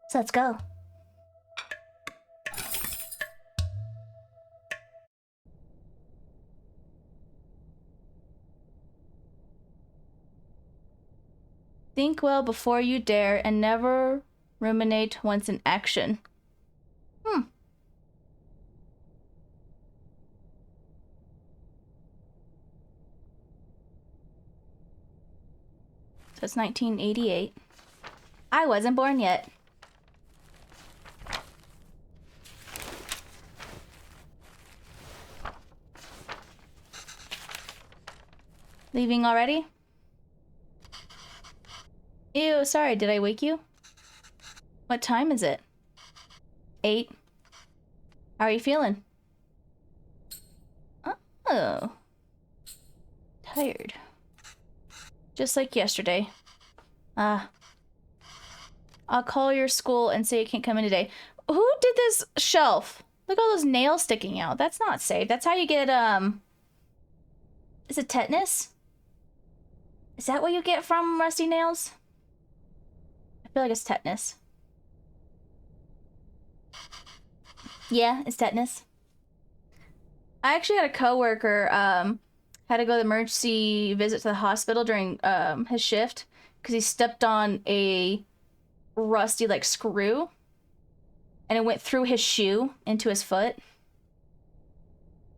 So let's go. Think well before you dare and never ruminate once in action. So it's 1988. I wasn't born yet. Leaving already? Ew, sorry, did I wake you? What time is it? 8. How are you feeling? Oh. Tired. Just like yesterday. I'll call your school and say you can't come in today. Who did this shelf? Look at all those nails sticking out. That's not safe. That's how you get, is it tetanus? Is that what you get from rusty nails? I feel like it's tetanus. Yeah, it's tetanus. I actually had a coworker, had to go to the emergency visit to the hospital during, his shift because he stepped on a rusty, like, screw and it went through his shoe into his foot.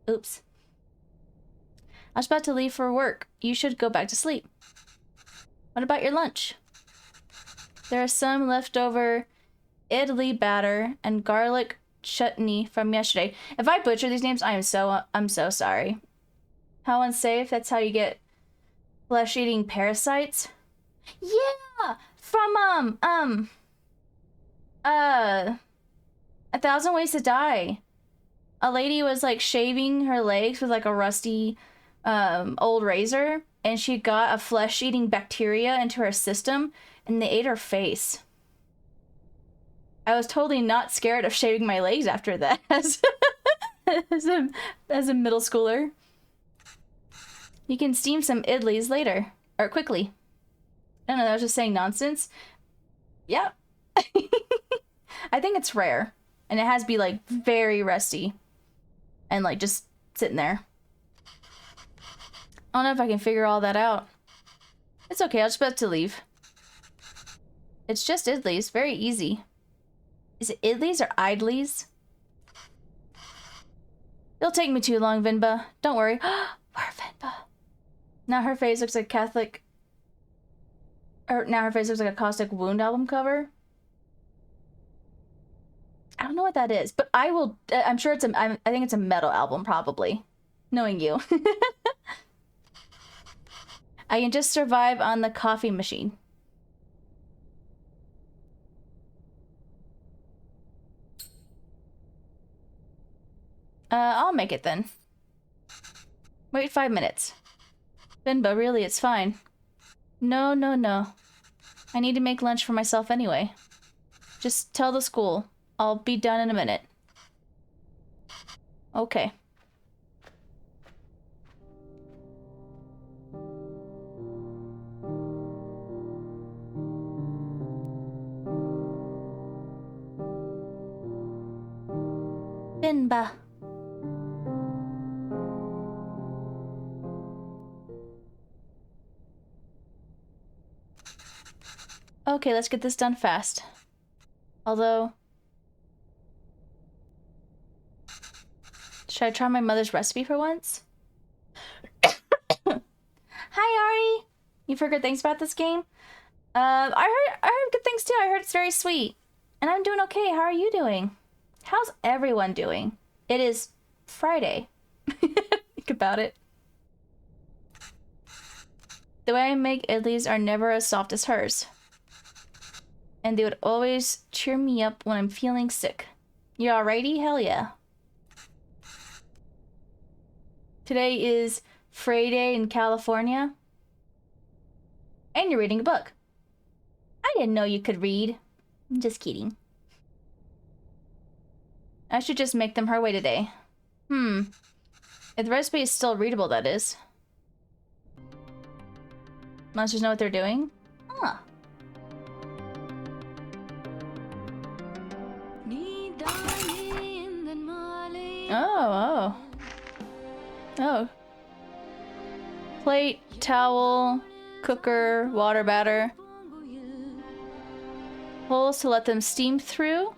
Oops. I was about to leave for work. You should go back to sleep. What about your lunch? There is some leftover idli batter and garlic chutney from yesterday. If I butcher these names, I'm so sorry. How unsafe? That's how you get flesh-eating parasites. Yeah, from A Thousand Ways to Die. A lady was like shaving her legs with like a rusty old razor, and she got a flesh-eating bacteria into her system, and they ate her face. I was totally not scared of shaving my legs after that as a middle schooler. You can steam some idlis later. Or quickly. I don't know, I was just saying nonsense. Yeah. I think it's rare. And it has to be like very rusty. And like just sitting there. I don't know if I can figure all that out. It's okay, I'll just about to leave. It's just idlis, very easy. Is it idlis or idlies? It'll take me too long, Venba. Don't worry. Poor Venba. Now her face looks like Catholic... Or now her face looks like a Caustic Wound album cover. I don't know what that is, but I will... I'm sure it's a... I think it's a metal album, probably. Knowing you. I can just survive on the coffee machine. I'll make it then. Wait 5 minutes. Venba, really, it's fine. No, no, no. I need to make lunch for myself anyway. Just tell the school. I'll be done in a minute. Okay. Venba. Okay, let's get this done fast. Although... Should I try my mother's recipe for once? Hi, Ari! You've heard good things about this game? I heard good things too. I heard it's very sweet. And I'm doing okay. How are you doing? How's everyone doing? It is Friday. Think about it. The way I make idlis are never as soft as hers. And they would always cheer me up when I'm feeling sick. You alrighty? Hell yeah. Today is Friday in California. And you're reading a book. I didn't know you could read. I'm just kidding. I should just make them her way today. If the recipe is still readable, that is. Monsters know what they're doing? Huh. Oh, oh. Oh. Plate, towel, cooker, water batter. Holes to let them steam through.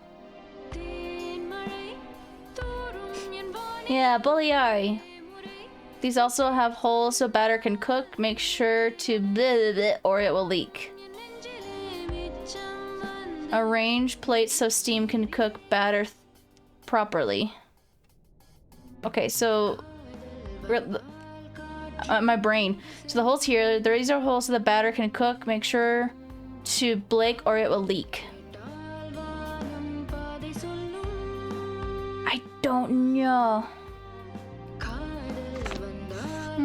Yeah, bulliari. These also have holes so batter can cook. Make sure to bleh, bleh, bleh, or it will leak. Arrange plates so steam can cook batter properly. Okay, so my brain. So the holes here, these are holes so the batter can cook. Make sure to blake or it will leak. I don't know.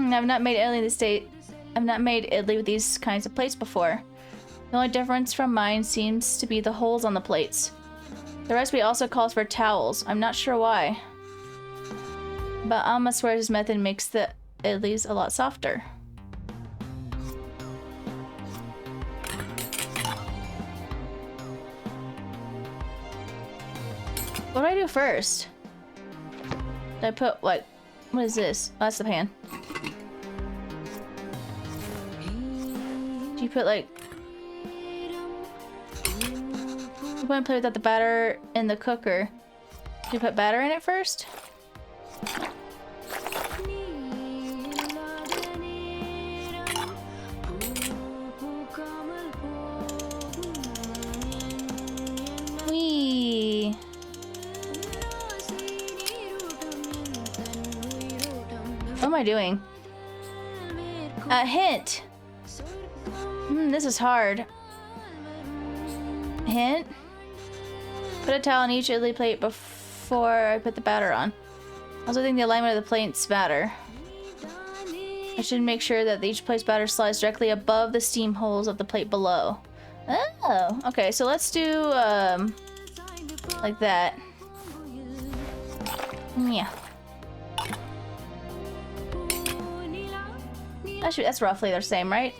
I've not made idli with these kinds of plates before. The only difference from mine seems to be the holes on the plates. The recipe also calls for towels. I'm not sure why. But Amma swears his method makes the idlis a lot softer. What do I do first? Did I put, like, what is this? Oh, that's the pan. Do you put, like... You want to play without the batter in the cooker. Do you put batter in it first? Wee. What am I doing? A hint. This is hard. Hint. Put a towel on each idli plate before I put the batter on. Also think the alignment of the plate's batter. I should make sure that each plate's batter slides directly above the steam holes of the plate below. Oh, okay, so let's do, like that. Yeah. That's roughly the same, right?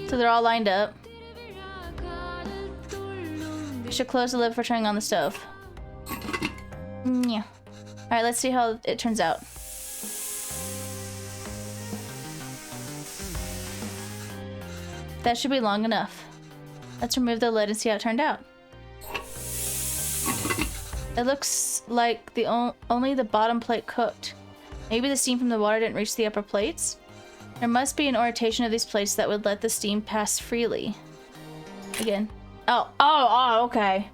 So they're all lined up. I should close the lid before turning on the stove. Yeah. Alright, let's see how it turns out. That should be long enough. Let's remove the lid and see how it turned out. It looks like only the bottom plate cooked. Maybe the steam from the water didn't reach the upper plates? There must be an orientation of these plates that would let the steam pass freely. Again. Oh, okay.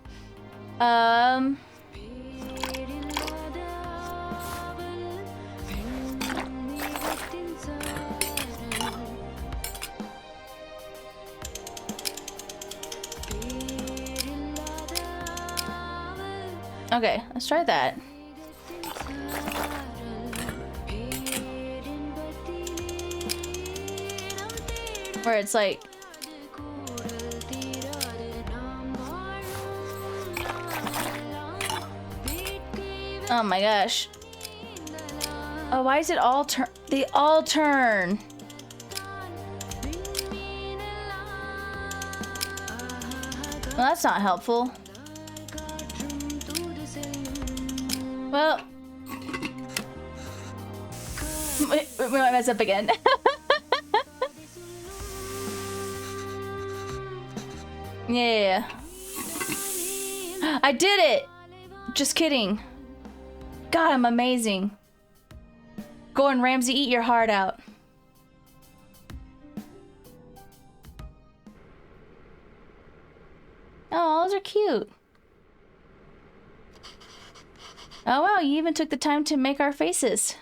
Okay, let's try that. Where it's like... Oh my gosh. Oh, why is it all turn? They all turn. Well, that's not helpful. Well, we might mess up again. Yeah. I did it! Just kidding. God, I'm amazing. Gordon Ramsay, eat your heart out. Oh, those are cute. Oh wow, you even took the time to make our faces.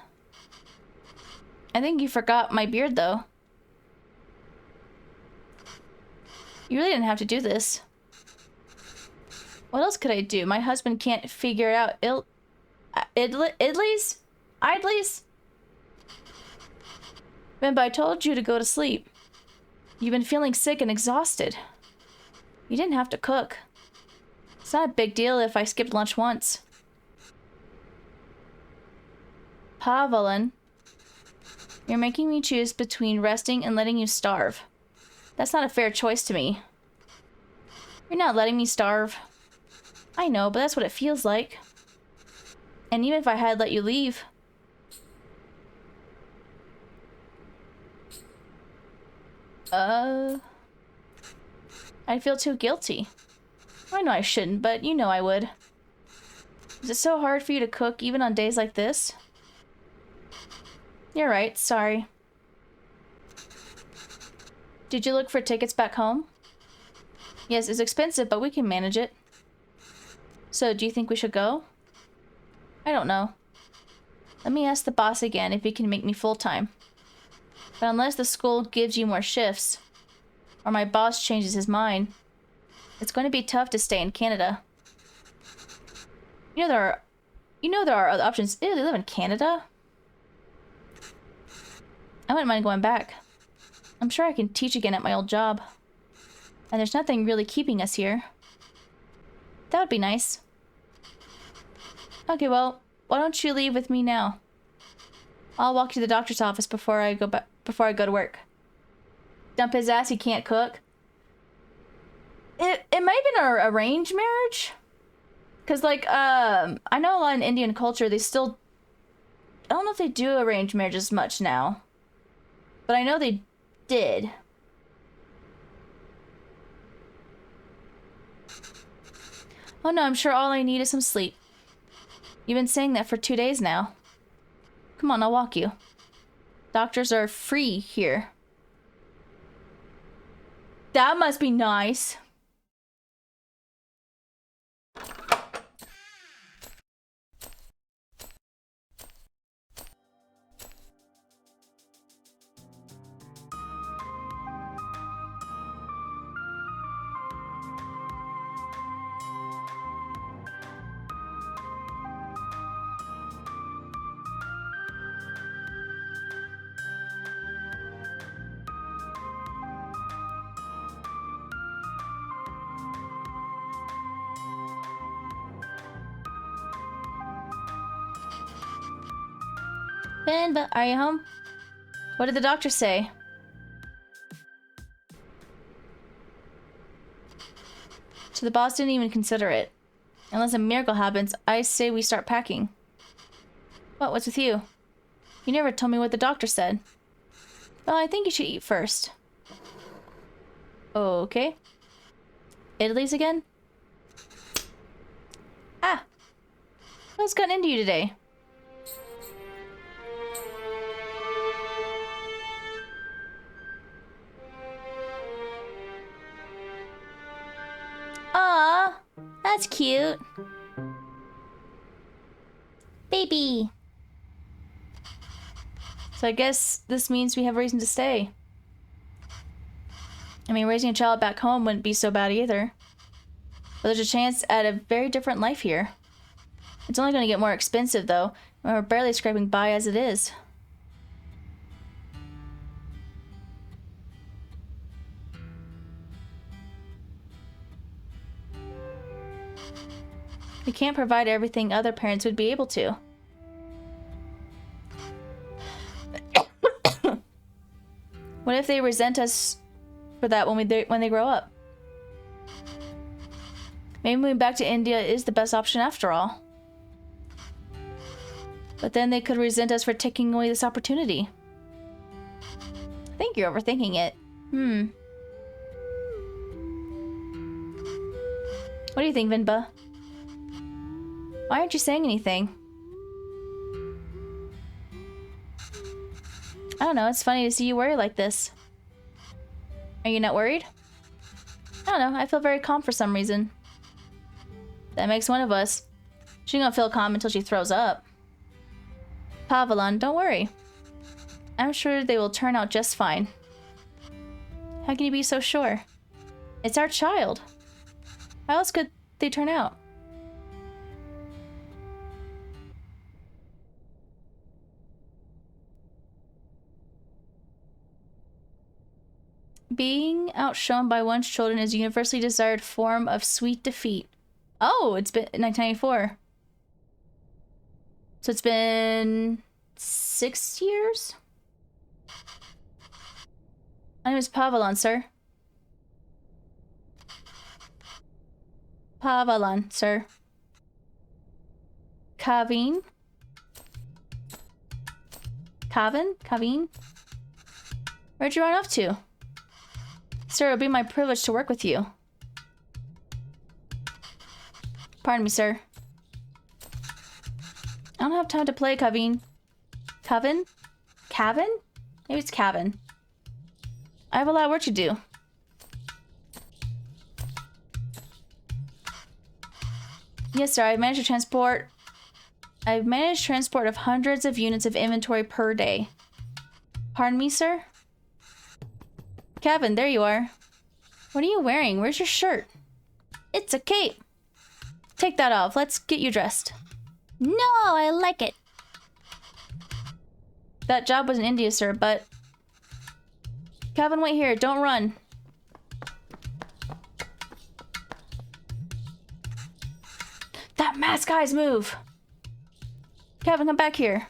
I think you forgot my beard though. You really didn't have to do this. What else could I do? My husband can't figure out idlis? Idlis? Venba, I told you to go to sleep. You've been feeling sick and exhausted. You didn't have to cook. It's not a big deal if I skipped lunch once. Pavelin, you're making me choose between resting and letting you starve. That's not a fair choice to me. You're not letting me starve. I know, but that's what it feels like. And even if I had let you leave... I'd feel too guilty. I know I shouldn't, but you know I would. Is it so hard for you to cook even on days like this? You're right, sorry. Did you look for tickets back home? Yes, it's expensive, but we can manage it. So, do you think we should go? I don't know. Let me ask the boss again if he can make me full-time. But unless the school gives you more shifts, or my boss changes his mind, it's going to be tough to stay in Canada. You know there are other options. Ew, they live in Canada? I wouldn't mind going back. I'm sure I can teach again at my old job. And there's nothing really keeping us here. That would be nice. Okay, well, why don't you leave with me now? I'll walk to the doctor's office before I go to work. Dump his ass, he can't cook. It might have been an arranged marriage. Cause like, I know a lot in Indian culture, they still... I don't know if they do arranged marriages much now. But I know they did. Oh no, I'm sure all I need is some sleep. You've been saying that for 2 days now. Come on, I'll walk you. Doctors are free here. That must be nice. Venba, are you home? What did the doctor say? So the boss didn't even consider it. Unless a miracle happens, I say we start packing. What's with you? You never told me what the doctor said. Well, I think you should eat first. Okay. Italy's again? Ah! What's gotten into you today? Aw, that's cute. Baby. So I guess this means we have reason to stay. I mean, raising a child back home wouldn't be so bad either. But there's a chance at a very different life here. It's only going to get more expensive, though. And we're barely scraping by as it is. We can't provide everything other parents would be able to. What if they resent us for that when they grow up? Maybe moving back to India is the best option after all. But then they could resent us for taking away this opportunity. I think you're overthinking it. What do you think, Venba? Why aren't you saying anything? I don't know, it's funny to see you worry like this. Are you not worried? I don't know, I feel very calm for some reason. That makes one of us. She ain't gonna feel calm until she throws up. Pavelan, don't worry. I'm sure they will turn out just fine. How can you be so sure? It's our child. How else could they turn out? Being outshone by one's children is a universally desired form of sweet defeat. Oh, it's been 1994. So it's been 6 years? My name is Pavelan, sir. Pavalan, sir. Kavin? Kavin? Kavin? Where'd you run off to? Sir, it'll be my privilege to work with you. Pardon me, sir. I don't have time to play, Kavin. Kavin? Kavin? Maybe it's Kavin. I have a lot of work to do. Yes, sir. I've managed transport of hundreds of units of inventory per day. Pardon me, sir? Kevin, there you are. What are you wearing? Where's your shirt? It's a cape. Take that off. Let's get you dressed. No, I like it. That job was in India, sir, but... Kevin, wait here. Don't run. That mask guy's move. Kevin, come back here.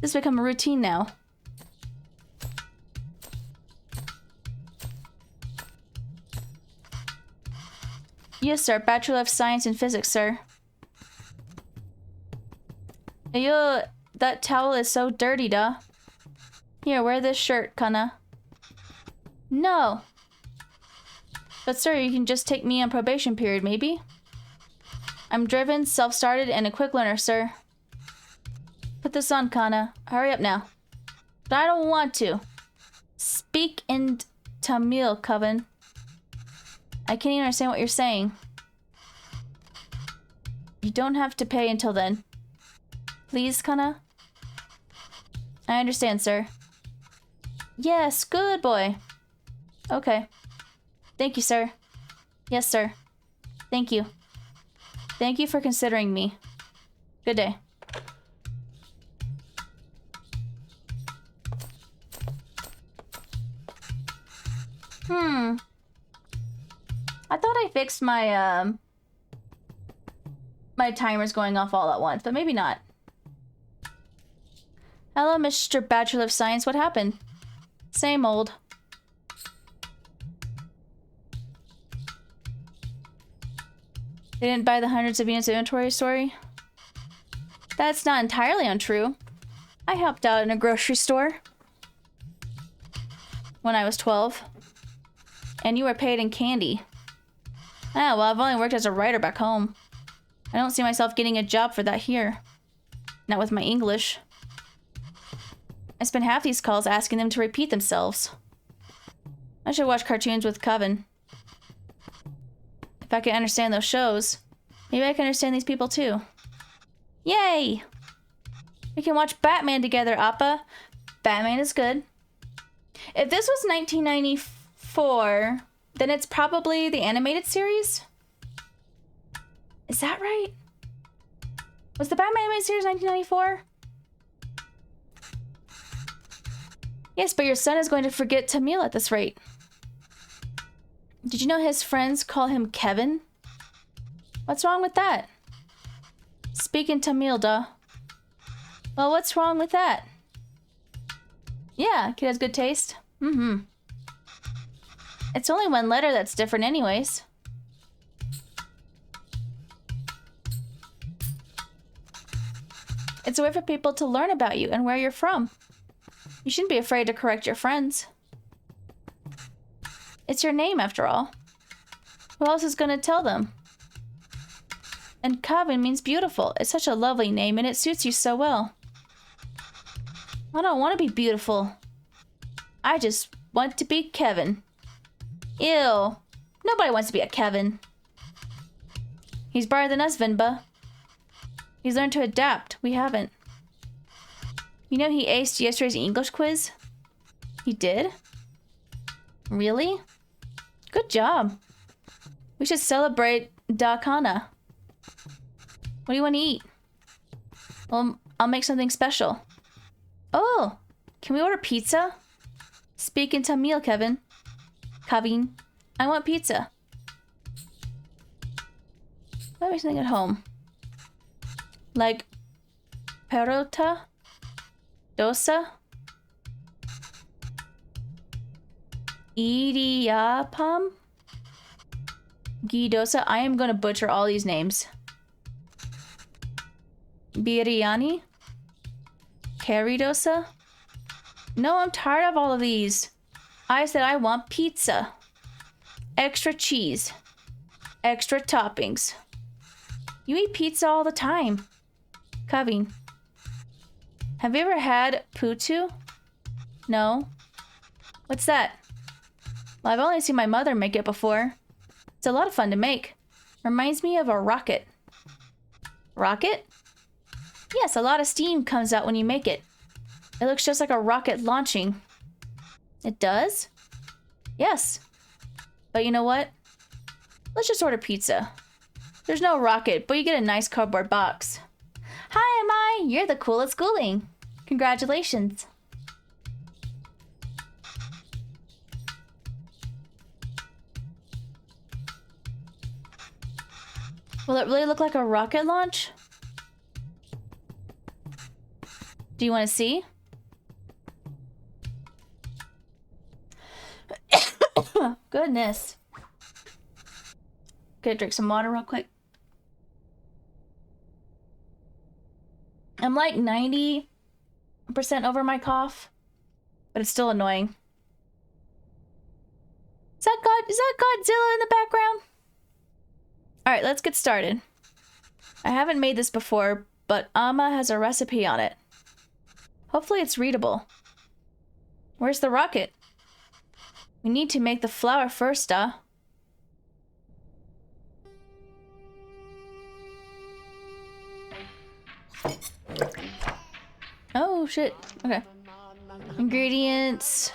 This has become a routine now. Yes, sir. Bachelor of Science in Physics, sir. Ew, that towel is so dirty, duh. Here, wear this shirt, Kana. No. But sir, you can just take me on probation period, maybe? I'm driven, self-started, and a quick learner, sir. Put this on, Kana. Hurry up now. But I don't want to. Speak in Tamil, Coven. I can't even understand what you're saying. You don't have to pay until then. Please, Kana? I understand, sir. Yes, good boy. Okay. Thank you, sir. Yes, sir. Thank you. Thank you for considering me. Good day. I thought I fixed my, my timers going off all at once, but maybe not. Hello, Mr. Bachelor of Science. What happened? Same old. They didn't buy the hundreds of units of inventory story? That's not entirely untrue. I helped out in a grocery store when I was 12. And you were paid in candy. Ah, well, I've only worked as a writer back home. I don't see myself getting a job for that here. Not with my English. I spend half these calls asking them to repeat themselves. I should watch cartoons with Coven. If I can understand those shows, maybe I can understand these people too. Yay! We can watch Batman together, Appa. Batman is good. If this was 1994, then it's probably the animated series? Is that right? Was the Batman animated series 1994? Yes, but your son is going to forget Tamil at this rate. Did you know his friends call him Kevin? What's wrong with that? Speak in Tamil, duh. Well, what's wrong with that? Yeah, kid has good taste. Mm-hmm. It's only one letter that's different anyways. It's a way for people to learn about you and where you're from. You shouldn't be afraid to correct your friends. It's your name, after all. Who else is going to tell them? And Kavin means beautiful. It's such a lovely name, and it suits you so well. I don't want to be beautiful. I just want to be Kevin. Ew. Nobody wants to be a Kevin. He's brighter than us, Venba. He's learned to adapt. We haven't. You know he aced yesterday's English quiz? He did? Really? Good job. We should celebrate Dakana. What do you want to eat? Well, I'll make something special. Oh, can we order pizza? Speak in Tamil, Kevin. Kavin, I want pizza. Let me something at home. Like perota, dosa, idiyappam. Ghee dosa. I am gonna butcher all these names. Biryani. Curry dosa. No, I'm tired of all of these. I said I want pizza. Extra cheese. Extra toppings. You eat pizza all the time. Kavin. Have you ever had putu? No. What's that? Well, I've only seen my mother make it before. It's a lot of fun to make. Reminds me of a rocket. Rocket? Yes, a lot of steam comes out when you make it. It looks just like a rocket launching. It does? Yes. But you know what? Let's just order pizza. There's no rocket, but you get a nice cardboard box. Hi, Amai! You're the coolest schooling. Congratulations. Will it really look like a rocket launch? Do you want to see? Goodness. Gonna drink some water real quick. I'm like 90% over my cough, but it's still annoying. Is that Godzilla in the background? All right, let's get started. I haven't made this before, but Amma has a recipe on it. Hopefully it's readable. Where's the rocket? We need to make the flour first, Oh, shit. Okay. Ingredients.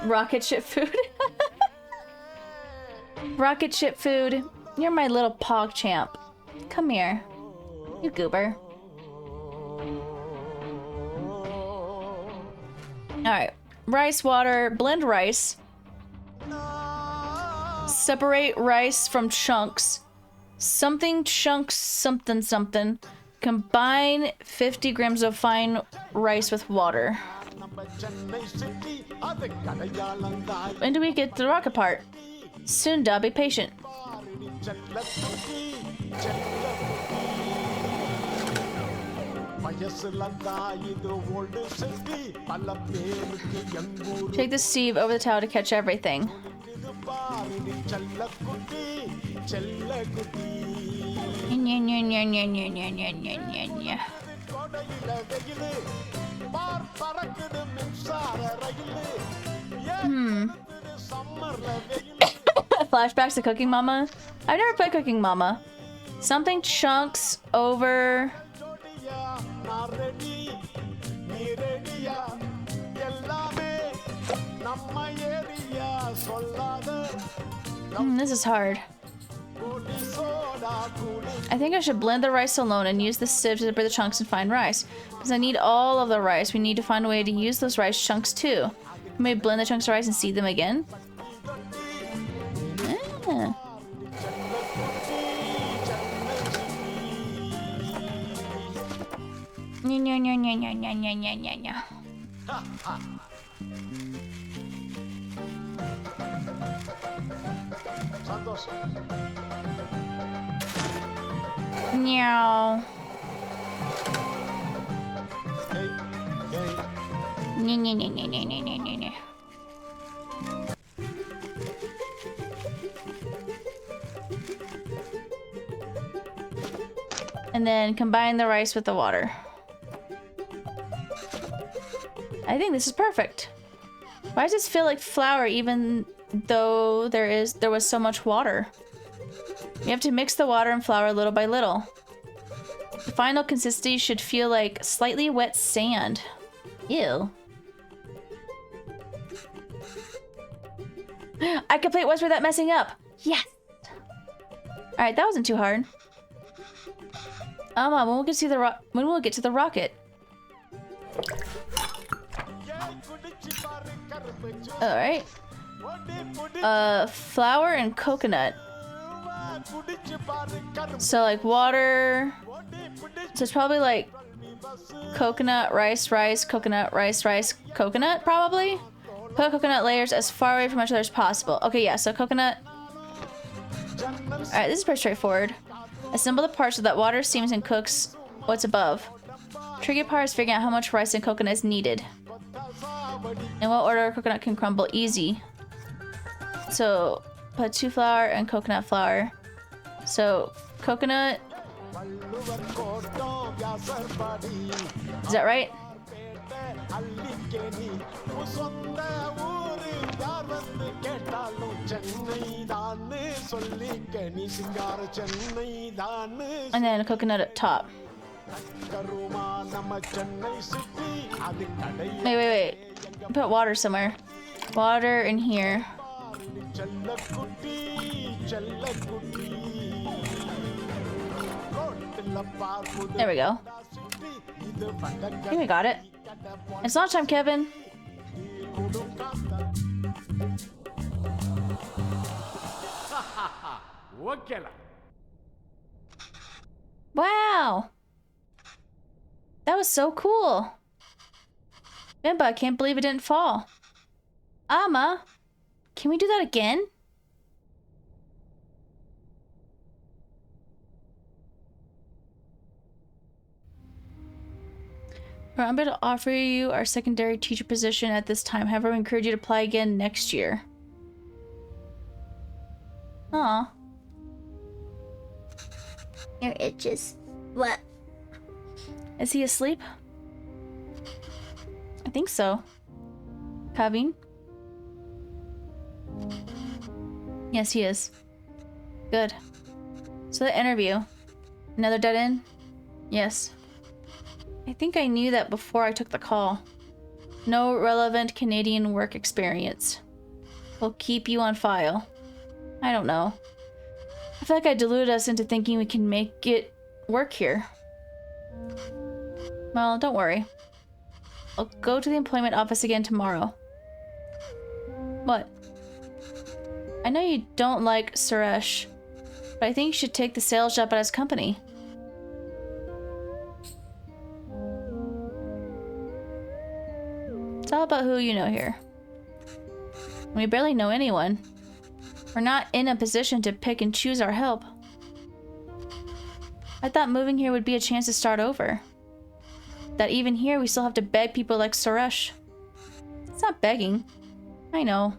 Rocket ship food. Rocket ship food. You're my little pog champ. Come here. You goober. Alright. Rice, water, blend rice. Separate rice from chunks. Something chunks something something. Combine 50 grams of fine rice with water. When do we get to the rocket part? Soon, be patient. Take the sieve over the towel to catch everything. Flashbacks to Cooking Mama? I've never played Cooking Mama. Something chunks over... this is hard. I think I should blend the rice alone and use the sieve to separate the chunks and fine rice. Because I need all of the rice, we need to find a way to use those rice chunks too. We may blend the chunks of rice and seed them again. Ah. Meow. And then combine the rice with the water. I think this is perfect. Why does this feel like flour even though there was so much water? You have to mix the water and flour little by little. The final consistency should feel like slightly wet sand. Ew. I complete what's without messing up. Yes. Alright, that wasn't too hard. When will we get to the rocket? Alright. Flour and coconut. So like water. So it's probably like coconut, rice, coconut, rice, coconut, probably. Put coconut layers as far away from each other as possible. Okay, yeah, so coconut. Alright, this is pretty straightforward. Assemble the parts so that water steams and cooks what's above. Tricky part is figuring out how much rice and coconut is needed. In what order coconut can crumble? Easy. So, put 2 flour and coconut flour. So, coconut. Is that right? And then coconut at top. Wait. Put water somewhere. Water in here. There we go. I think we got it. It's lunchtime, Kevin. Wow. That was so cool. Venba, I can't believe it didn't fall. Amma, can we do that again? I'm going to offer you our secondary teacher position at this time. However, we encourage you to apply again next year. Aw. Your itches. What? Is he asleep? I think so. Kavin? Yes, he is. Good. So the interview. Another dead end? Yes. I think I knew that before I took the call. No relevant Canadian work experience. We'll keep you on file. I don't know. I feel like I deluded us into thinking we can make it work here. Well, don't worry. I'll go to the employment office again tomorrow. What? I know you don't like Suresh, but I think you should take the sales job at his company. It's all about who you know here. We barely know anyone. We're not in a position to pick and choose our help. I thought moving here would be a chance to start over. That even here we still have to beg people like Suresh. It's not begging. I know.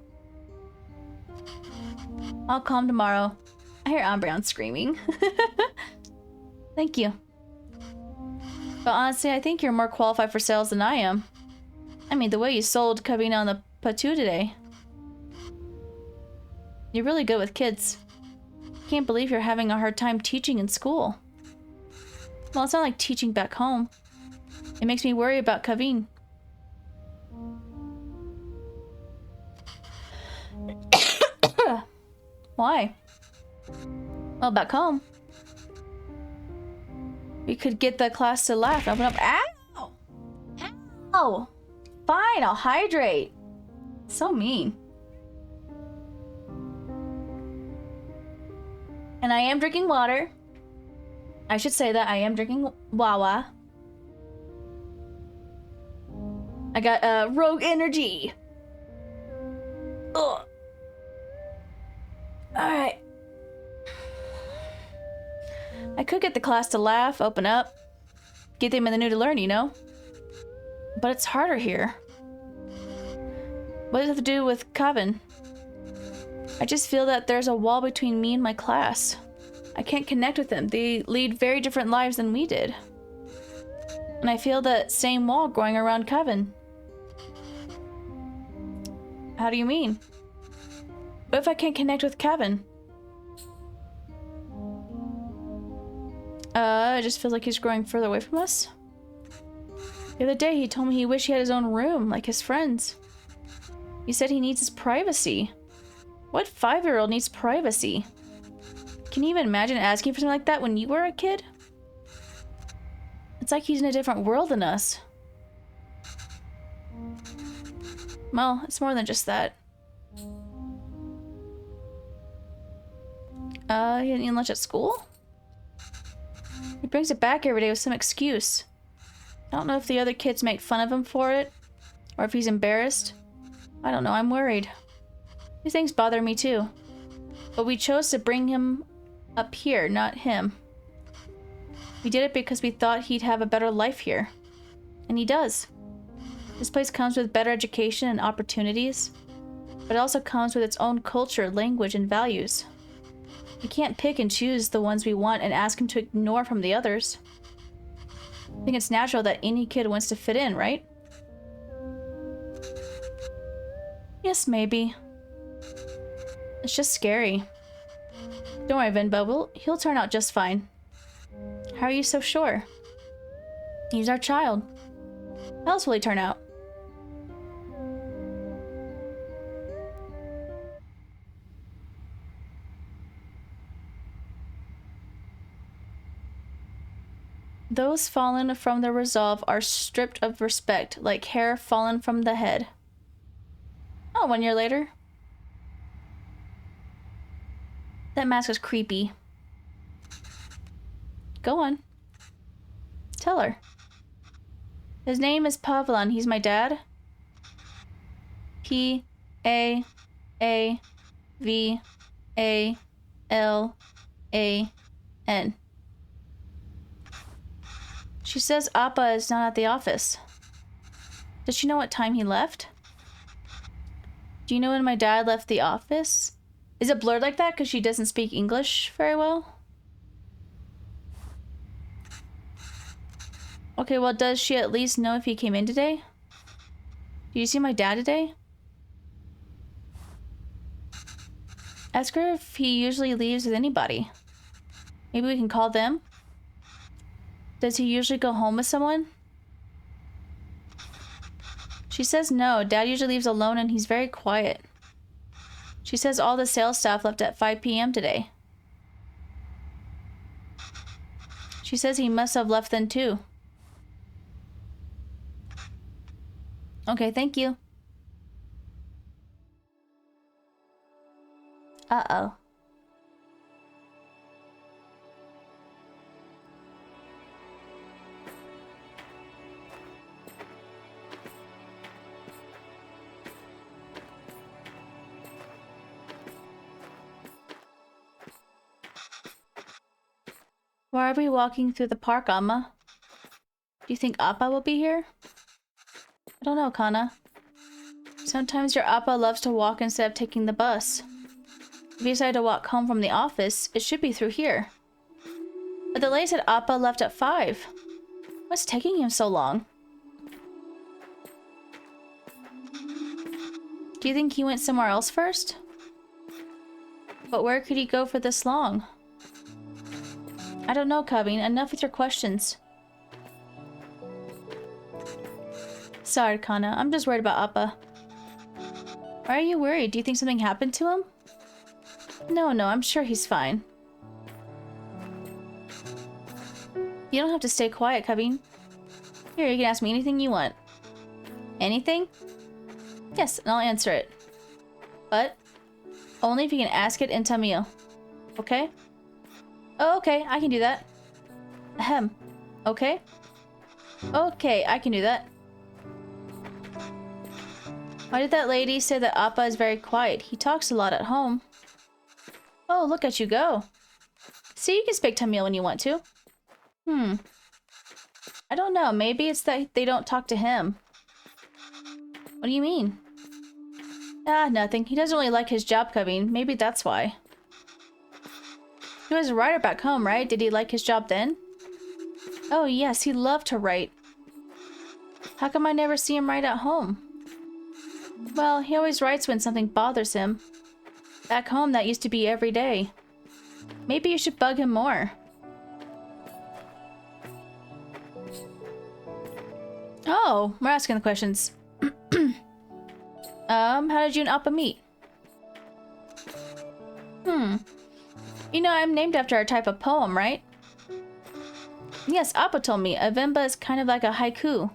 I'll call him tomorrow. I hear Umbreon screaming. Thank you. But honestly, I think you're more qualified for sales than I am. I mean, the way you sold Kavina on the Patu today. You're really good with kids. Can't believe you're having a hard time teaching in school. Well, it's not like teaching back home. It makes me worry about Kavin. Why? Well, back home, we could get the class to laugh and open up. Ow! Ow! Fine, I'll hydrate. So mean. And I am drinking water. I should say that I am drinking Wawa. I got Rogue Energy. Ugh. Alright. I could get the class to laugh, open up, get them in the mood to learn, you know? But it's harder here. What does it have to do with Kevin? I just feel that there's a wall between me and my class. I can't connect with them. They lead very different lives than we did. And I feel that same wall growing around Kevin. How do you mean? What if I can't connect with Kevin? It just feels like he's growing further away from us. The other day he told me he wished he had his own room, like his friends. He said he needs his privacy. What 5-year-old needs privacy? Can you even imagine asking for something like that when you were a kid? It's like he's in a different world than us. Well, it's more than just that. He didn't eat lunch at school? He brings it back every day with some excuse. I don't know if the other kids make fun of him for it, or if he's embarrassed. I don't know, I'm worried. These things bother me too. But we chose to bring him up here, not him. We did it because we thought he'd have a better life here. And he does. This place comes with better education and opportunities, but it also comes with its own culture, language, and values. We can't pick and choose the ones we want and ask him to ignore from the others. I think it's natural that any kid wants to fit in, right? Yes, maybe. It's just scary. Don't worry, Venba. He'll turn out just fine. How are you so sure? He's our child. How else will he turn out? Those fallen from their resolve are stripped of respect, like hair fallen from the head. Oh, 1 year later. That mask is creepy. Go on. Tell her. His name is Pavlan. He's my dad. P-A-A-V-A-L-A-N. She says Appa is not at the office. Does she know what time he left? Do you know when my dad left the office? Is it blurred like that because she doesn't speak English very well? Okay, well, does she at least know if he came in today? Do you see my dad today? Ask her if he usually leaves with anybody. Maybe we can call them? Does he usually go home with someone? She says no. Dad usually leaves alone and he's very quiet. She says all the sales staff left at 5 p.m. today. She says he must have left then too. Okay, thank you. Uh-oh. Why are we walking through the park, Amma? Do you think Appa will be here? I don't know, Kana. Sometimes your Appa loves to walk instead of taking the bus. If you decide to walk home from the office, it should be through here. But the lady said Appa left at 5. What's taking him so long? Do you think he went somewhere else first? But where could he go for this long? I don't know, Cubby. Enough with your questions. Sorry, Kana. I'm just worried about Appa. Why are you worried? Do you think something happened to him? No, I'm sure he's fine. You don't have to stay quiet, Cubby. Here, you can ask me anything you want. Anything? Yes, and I'll answer it. But only if you can ask it in Tamil. Okay? Oh, okay, I can do that. Ahem. Okay? Okay, I can do that. Why did that lady say that Appa is very quiet? He talks a lot at home. Oh, look at you go. See, you can speak Tamil when you want to. I don't know. Maybe it's that they don't talk to him. What do you mean? Ah, nothing. He doesn't really like his job, Cubby. Maybe that's why. He was a writer back home, right? Did he like his job then? Oh, yes. He loved to write. How come I never see him write at home? Well, he always writes when something bothers him. Back home, that used to be every day. Maybe you should bug him more. Oh, we're asking the questions. How did you and Appa meet? You know, I'm named after a type of poem, right? Yes, Appa told me. A Venba is kind of like a haiku.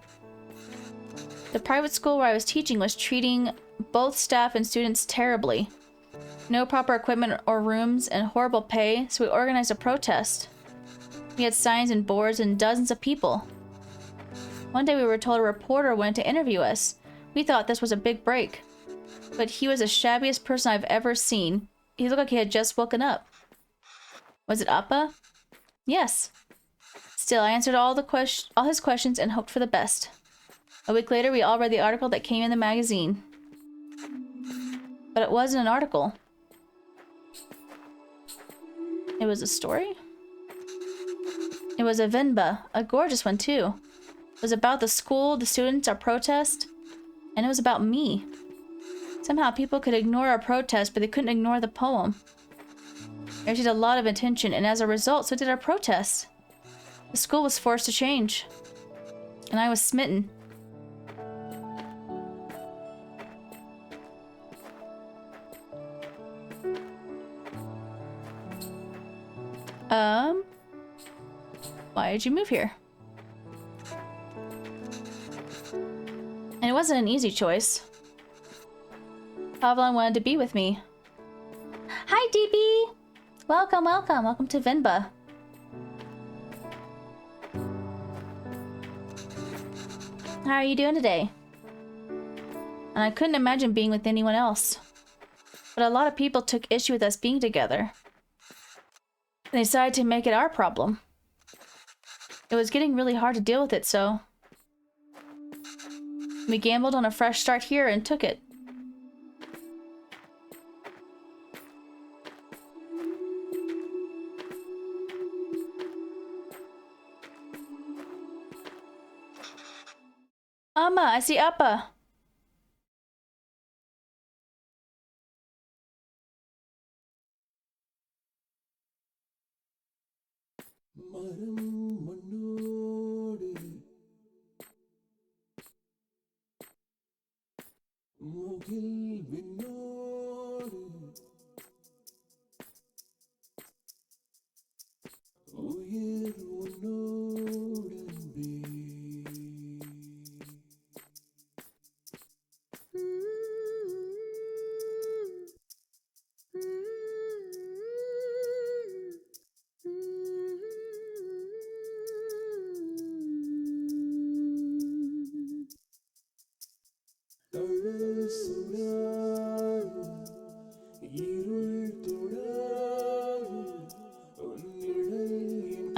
The private school where I was teaching was treating both staff and students terribly. No proper equipment or rooms and horrible pay, so we organized a protest. We had signs and boards and dozens of people. One day we were told a reporter wanted to interview us. We thought this was a big break. but he was the shabbiest person I've ever seen. He looked like he had just woken up. Was it Appa? Yes. Still, I answered all his questions and hoped for the best. A week later, we all read the article that came in the magazine. But it wasn't an article. It was a story? It was a Venba, a gorgeous one too. It was about the school, the students, our protest, and it was about me. Somehow people could ignore our protest, but they couldn't ignore the poem. It received a lot of attention, and as a result, so did our protest. The school was forced to change, and I was smitten. Why did you move here? And it wasn't an easy choice. Pavlon wanted to be with me. Hi, DB! Welcome, welcome. Welcome to Venba. How are you doing today? And I couldn't imagine being with anyone else. But a lot of people took issue with us being together. And they decided to make it our problem. It was getting really hard to deal with it, so we gambled on a fresh start here and took it. Amma, I see Appa.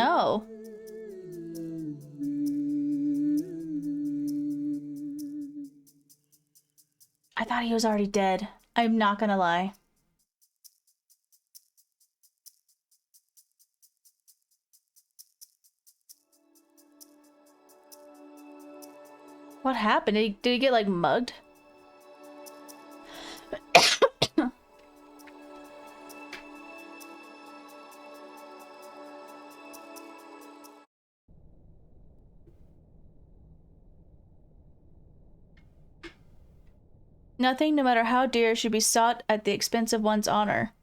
Oh. I thought he was already dead. I'm not gonna lie. What happened? Did he get, like, mugged? Nothing, no matter how dear, should be sought at the expense of one's honor.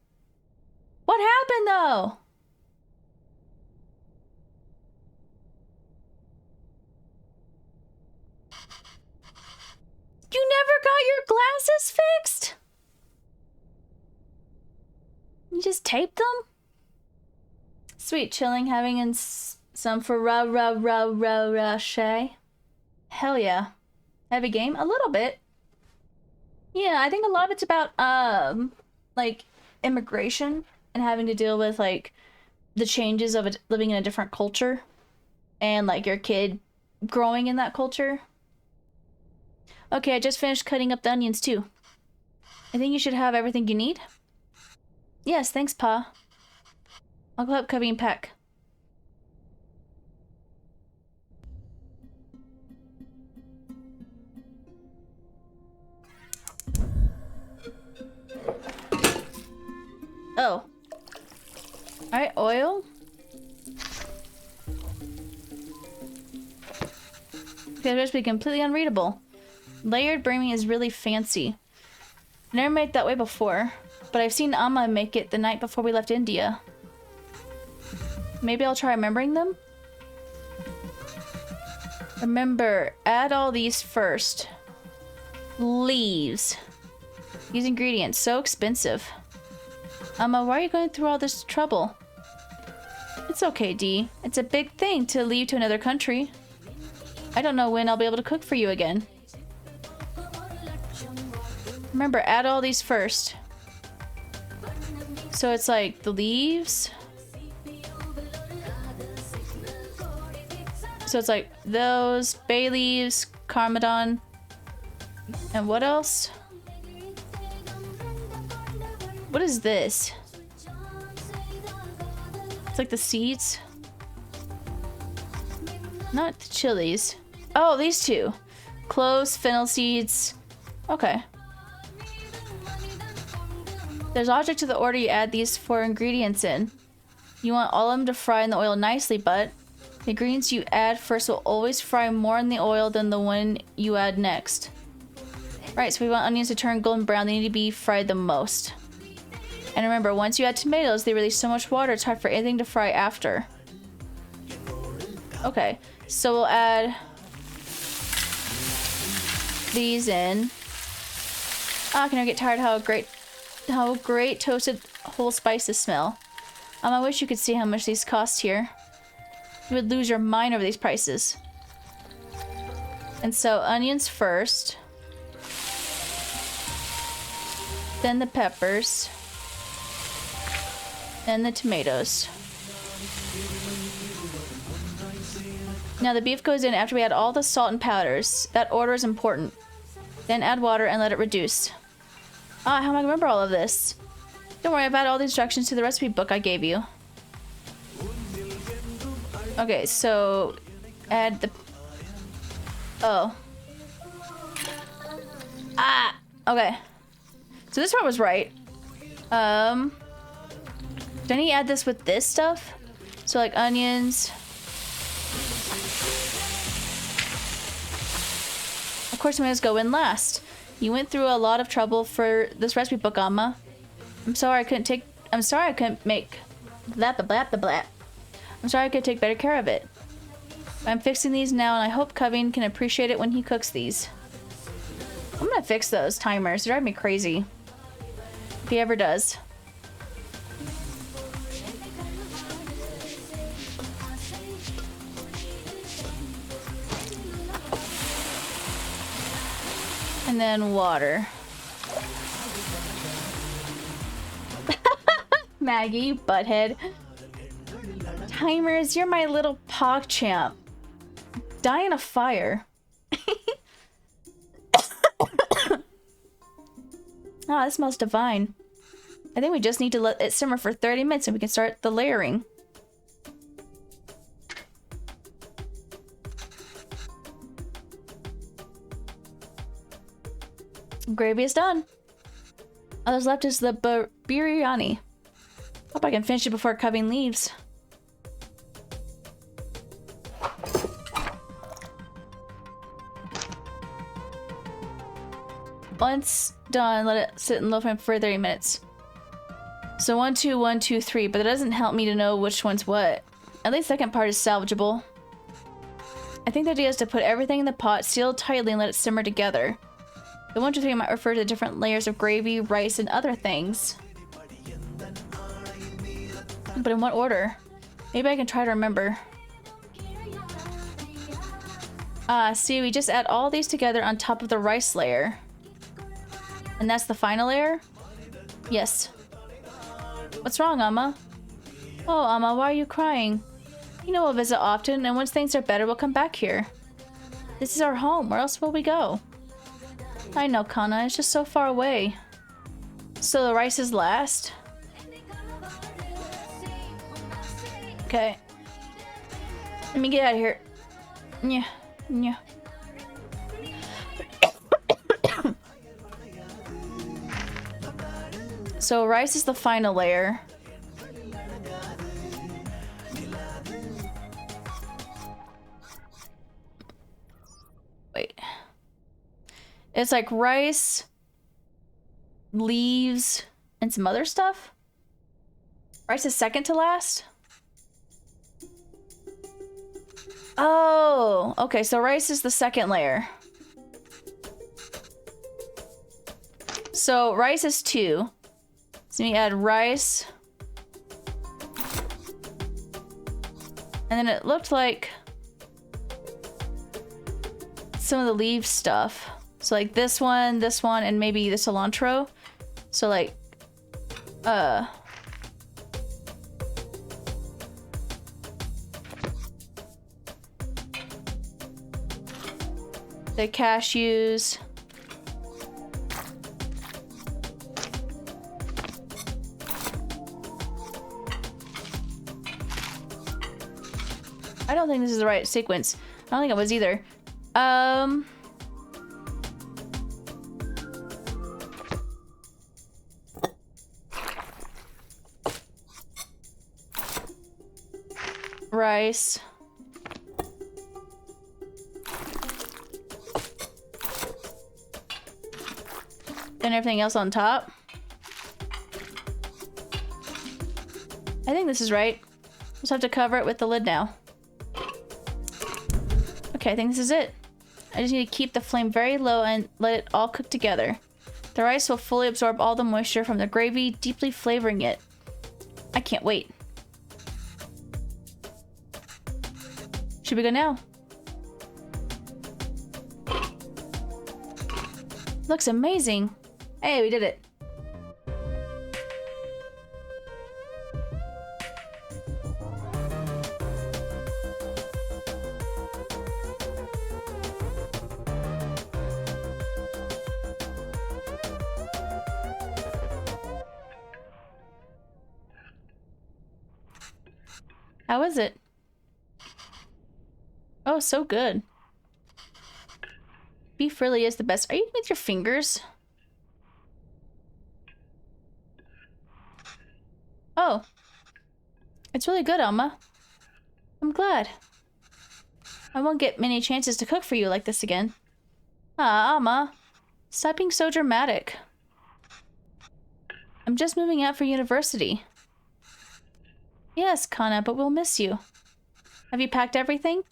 What happened, though? You never got your glasses fixed? You just taped them? Sweet, chilling, having in some Ferrari. Hell yeah. Heavy game? A little bit. Yeah, I think a lot of it's about, like, immigration and having to deal with, like, the changes of living in a different culture and, like, your kid growing in that culture. Okay, I just finished cutting up the onions, too. I think you should have everything you need. Yes, thanks, Pa. I'll go help Cubby and Peck. Oh. Alright, oil. Okay, the recipe completely unreadable. Layered braming is really fancy. I never made it that way before, but I've seen Amma make it the night before we left India. Maybe I'll try remembering them? Remember, add all these first. Leaves. These ingredients, so expensive. Amma, why are you going through all this trouble? It's okay, Dee. It's a big thing to leave to another country. I don't know when I'll be able to cook for you again. Remember, add all these first. So it's like the leaves. So it's like those, bay leaves, carmadon, and what else? What is this? It's like the seeds. Not the chilies. Oh, these two. Cloves, fennel seeds. Okay. There's logic to the order you add these 4 ingredients in. You want all of them to fry in the oil nicely, but the ingredients you add first will always fry more in the oil than the one you add next. Right, so we want onions to turn golden brown. They need to be fried the most. And remember, once you add tomatoes, they release so much water, it's hard for anything to fry after. Okay, so we'll add these in. Ah, can I get tired how great toasted whole spices smell. I wish you could see how much these cost here. You would lose your mind over these prices. And so onions first. Then the peppers. Then the tomatoes. Now the beef goes in after we add all the salt and powders. That order is important. Then add water and let it reduce. Ah, how am I gonna remember all of this? Don't worry, I've added all the instructions to the recipe book I gave you. Okay, so add the... Oh. Ah! Okay. So this part was right. Do I need to add this with this stuff? So like onions. Of course, tomatoes go in last. You went through a lot of trouble for this recipe book, Amma. I'm sorry I couldn't make... Blah, blah, blah, blah, blah. I'm sorry I could take better care of it. I'm fixing these now, and I hope Coving can appreciate it when he cooks these. I'm gonna fix those timers. They drive me crazy. If he ever does. And then water. Maggie, butthead. Timers, you're my little PogChamp. Die in a fire. Ah, this smells divine. I think we just need to let it simmer for 30 minutes and we can start the layering. Gravy is done. All that's left is the biryani. Hope I can finish it before Coving leaves. Once done, let it sit in low flame for 30 minutes. So 1, 2, 1, 2, 3, but it doesn't help me to know which one's what. At least the second part is salvageable. I think the idea is to put everything in the pot, seal it tightly, and let it simmer together. The 1, 2, 3 might refer to the different layers of gravy, rice, and other things. But in what order? Maybe I can try to remember. Ah, see, we just add all these together on top of the rice layer. And that's the final layer? Yes. What's wrong, Amma? Oh, Amma, why are you crying? You know we'll visit often, and once things are better, we'll come back here. This is our home. Where else will we go? I know, Kana. It's just so far away. So the rice is last? Okay. Let me get out of here. Yeah. Yeah. So rice is the final layer. Wait. It's like rice, leaves, and some other stuff? Rice is second to last? Oh, okay, so rice is the second layer. So rice is 2. So we add rice. And then it looked like some of the leaf stuff. So like this one, and maybe the cilantro. So like, the cashews. I don't think this is the right sequence. I don't think it was either. Rice. And everything else on top. I think this is right. Just have to cover it with the lid now. Okay, I think this is it. I just need to keep the flame very low and let it all cook together. The rice will fully absorb all the moisture from the gravy, deeply flavoring it. I can't wait. Should we go now? Looks amazing. Hey, we did it. How is it? Oh, so good. Beef really is the best. Are you eating with your fingers? Oh. It's really good, Alma. I'm glad. I won't get many chances to cook for you like this again. Ah, Alma. Stop being so dramatic. I'm just moving out for university. Yes, Kana, but we'll miss you. Have you packed everything?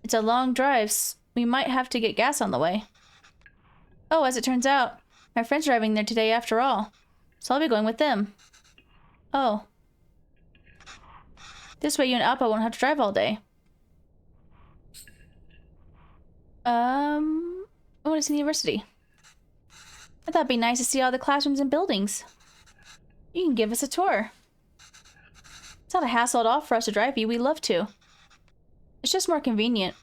It's a long drive. We might have to get gas on the way. Oh, as it turns out, my friends are driving there today after all. So I'll be going with them. Oh. This way you and Appa won't have to drive all day. I want to see the university. I thought it'd be nice to see all the classrooms and buildings. You can give us a tour. It's not a hassle at all for us to drive you. We love to. It's just more convenient.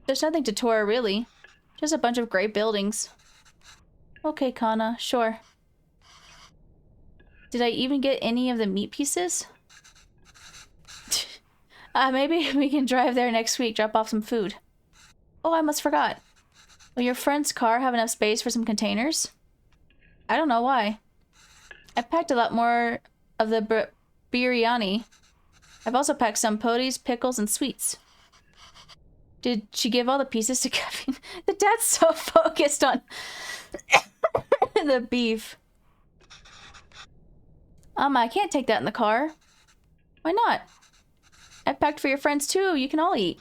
There's nothing to tour, really. Just a bunch of great buildings. Okay, Kana, sure. Did I even get any of the meat pieces? Maybe we can drive there next week, drop off some food. Oh, I almost forgot. Will your friend's car have enough space for some containers? I don't know why. I packed a lot more of the biryani. I've also packed some potis, pickles, and sweets. Did she give all the pieces to Kevin? The dad's so focused on the beef. I can't take that in the car. Why not? I packed for your friends too. You can all eat.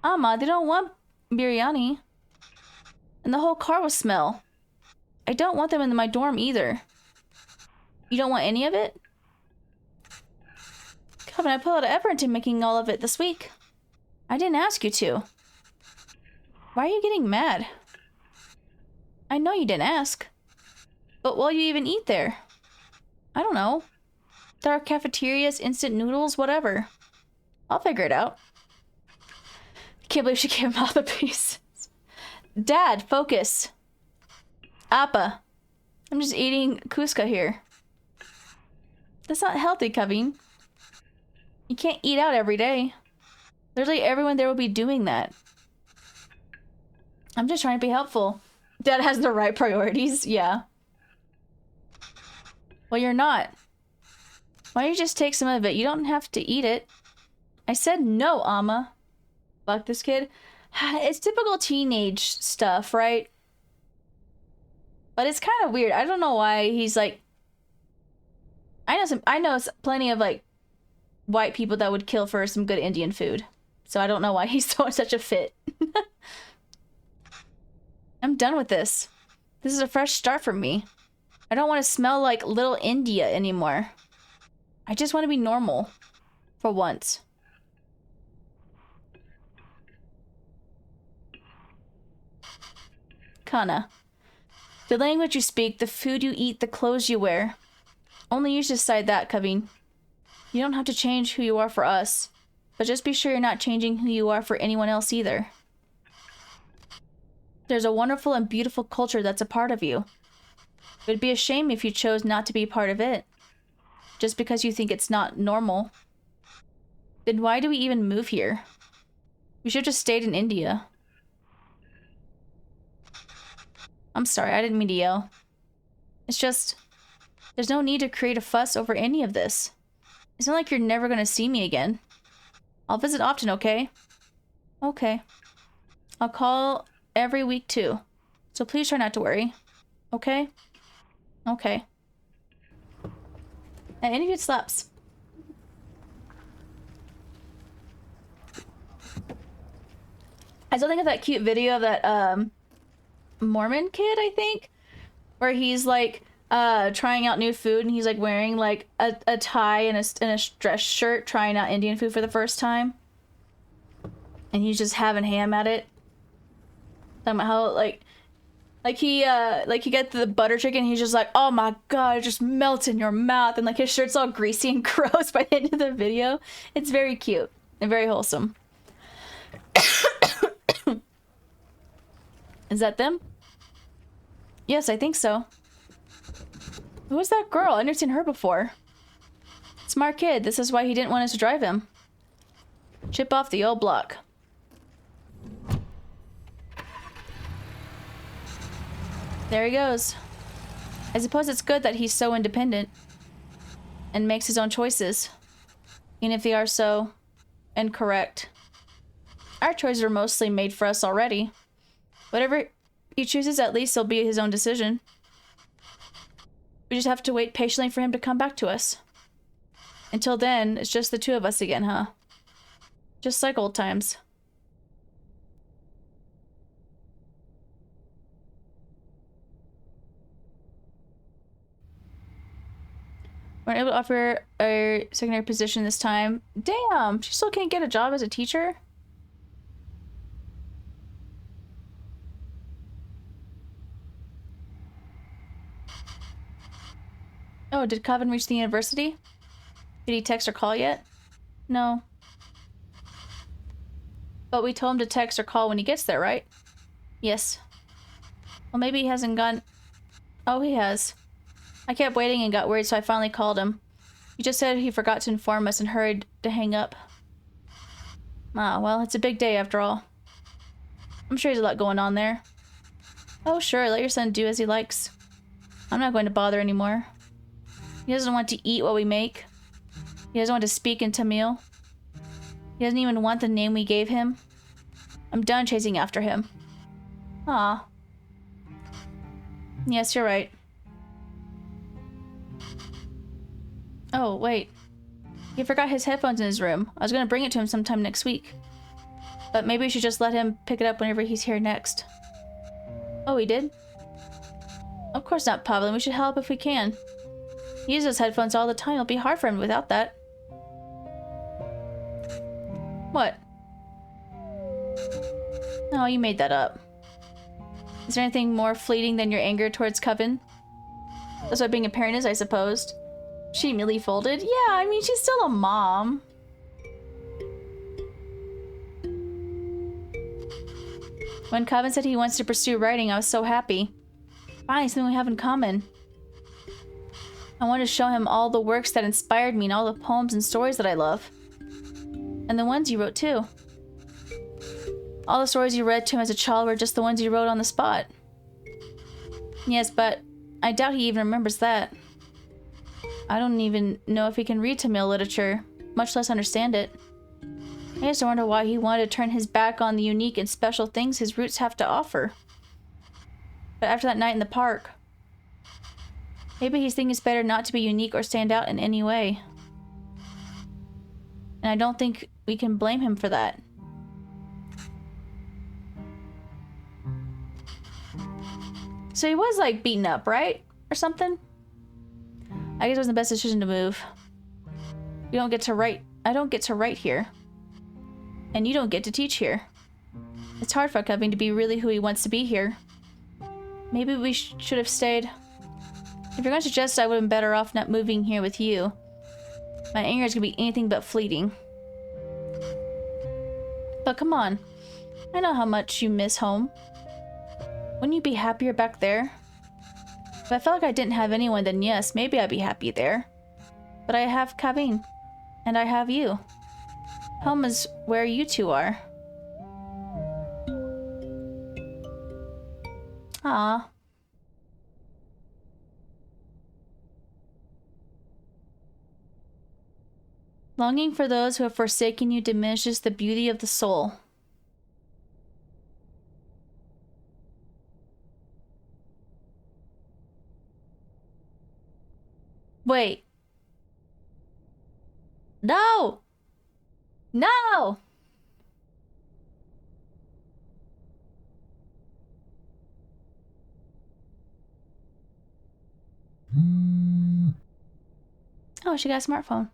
They don't want biryani. And the whole car will smell. I don't want them in my dorm either. You don't want any of it? Kevin, I put a lot of effort into making all of it this week. I didn't ask you to. Why are you getting mad? I know you didn't ask. But will you even eat there? I don't know. There are cafeterias, instant noodles, whatever. I'll figure it out. I can't believe she gave him all the pieces. Dad, focus. Appa. I'm just eating Cusca here. That's not healthy, Kevin. You can't eat out every day. Literally everyone there will be doing that. I'm just trying to be helpful. Dad has the right priorities, yeah. Well, you're not. Why don't you just take some of it? You don't have to eat it. I said no, Amma. Fuck this kid. It's typical teenage stuff, right? But it's kind of weird. I don't know why he's like... I know plenty of like white people that would kill for some good Indian food. So I don't know why he's throwing such a fit. I'm done with this. This is a fresh start for me. I don't want to smell like Little India anymore. I just want to be normal. For once. Kana. The language you speak, the food you eat, the clothes you wear. Only you should decide that, Kavin. You don't have to change who you are for us, but just be sure you're not changing who you are for anyone else either. There's a wonderful and beautiful culture that's a part of you. It would be a shame if you chose not to be part of it, just because you think it's not normal. Then why do we even move here? We should have just stayed in India. I'm sorry, I didn't mean to yell. It's just, there's no need to create a fuss over any of this. It's not like you're never gonna see me again. I'll visit often, okay? Okay. I'll call every week too. So please try not to worry. Okay? Okay. And any of it slaps. I still think of that cute video of that Mormon kid, I think, where he's like trying out new food and he's like wearing like a tie and a dress shirt, trying out Indian food for the first time, and he's just having ham at it. Talking about how like he gets the butter chicken, he's just like, oh my god, it just melts in your mouth, and like his shirt's all greasy and gross by the end of the video. It's very cute and very wholesome. Is that them? Yes, I think so. Who was that girl? I've never seen her before. Smart kid. This is why he didn't want us to drive him. Chip off the old block. There he goes. I suppose it's good that he's so independent and makes his own choices, even if they are so incorrect. Our choices are mostly made for us already. Whatever he chooses, at least it'll be his own decision. We just have to wait patiently for him to come back to us. Until then, it's just the two of us again, huh? Just like old times. We're able to offer a secondary position this time. Damn! She still can't get a job as a teacher? Oh, did Kevin reach the university? Did he text or call yet? No. But we told him to text or call when he gets there, right? Yes. Well, maybe he hasn't gone... Oh, he has. I kept waiting and got worried, so I finally called him. He just said he forgot to inform us and hurried to hang up. Ah, well, it's a big day after all. I'm sure there's a lot going on there. Oh, sure, let your son do as he likes. I'm not going to bother anymore. He doesn't want to eat what we make. He doesn't want to speak in Tamil. He doesn't even want the name we gave him. I'm done chasing after him. Ah. Yes, you're right. Oh, wait. He forgot his headphones in his room. I was going to bring it to him sometime next week. But maybe we should just let him pick it up whenever he's here next. Oh, he did? Of course not, Pavlin. We should help if we can. He uses headphones all the time. It'll be hard for him without that. What? Oh, you made that up. Is there anything more fleeting than your anger towards Coven? That's what being a parent is, I suppose. She immediately folded. Yeah, I mean, she's still a mom. When Coven said he wants to pursue writing, I was so happy. Finally, something we have in common. I wanted to show him all the works that inspired me and all the poems and stories that I love. And the ones you wrote, too. All the stories you read to him as a child were just the ones you wrote on the spot. Yes, but I doubt he even remembers that. I don't even know if he can read Tamil literature, much less understand it. I just wonder why he wanted to turn his back on the unique and special things his roots have to offer. But after that night in the park, maybe he's thinking it's better not to be unique or stand out in any way. And I don't think we can blame him for that. So he was like beaten up, right? Or something? I guess it was the best decision to move. You don't get to write. I don't get to write here. And you don't get to teach here. It's hard for Kevin to be really who he wants to be here. Maybe we should have stayed. If you're going to suggest I would have been better off not moving here with you, my anger is going to be anything but fleeting. But come on. I know how much you miss home. Wouldn't you be happier back there? If I felt like I didn't have anyone, then yes, maybe I'd be happy there. But I have Kavin. And I have you. Home is where you two are. Ah. Longing for those who have forsaken you diminishes the beauty of the soul. Wait. No! No! Oh, she got a smartphone.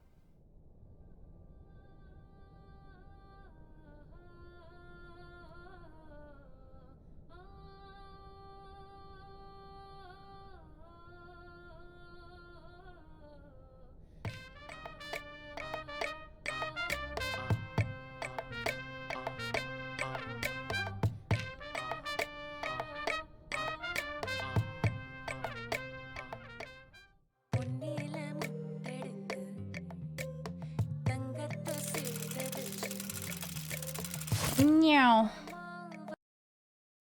Meow.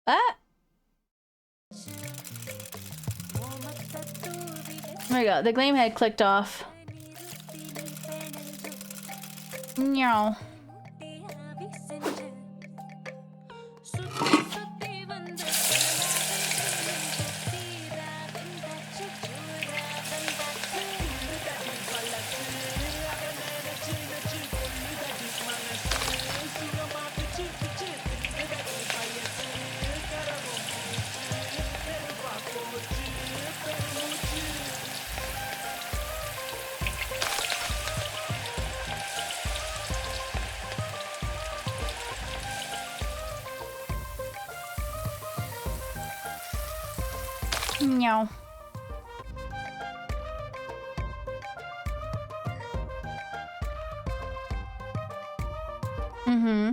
Ah! There we go. The gleam had clicked off. Meow. Meow. Mm-hmm.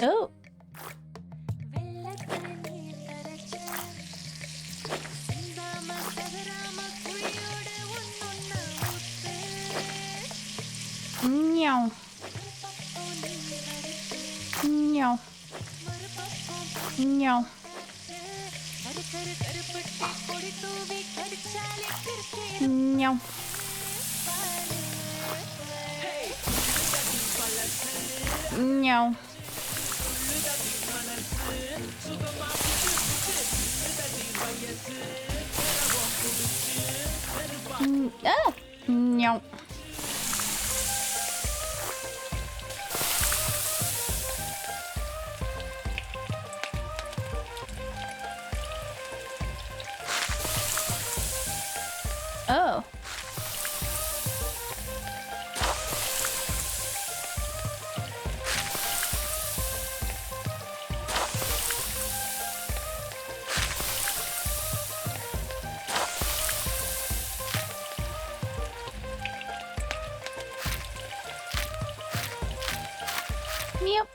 Oh. Meow. Meow. Meow. Meow. Meow. Ah! Meow. Oh. Yep.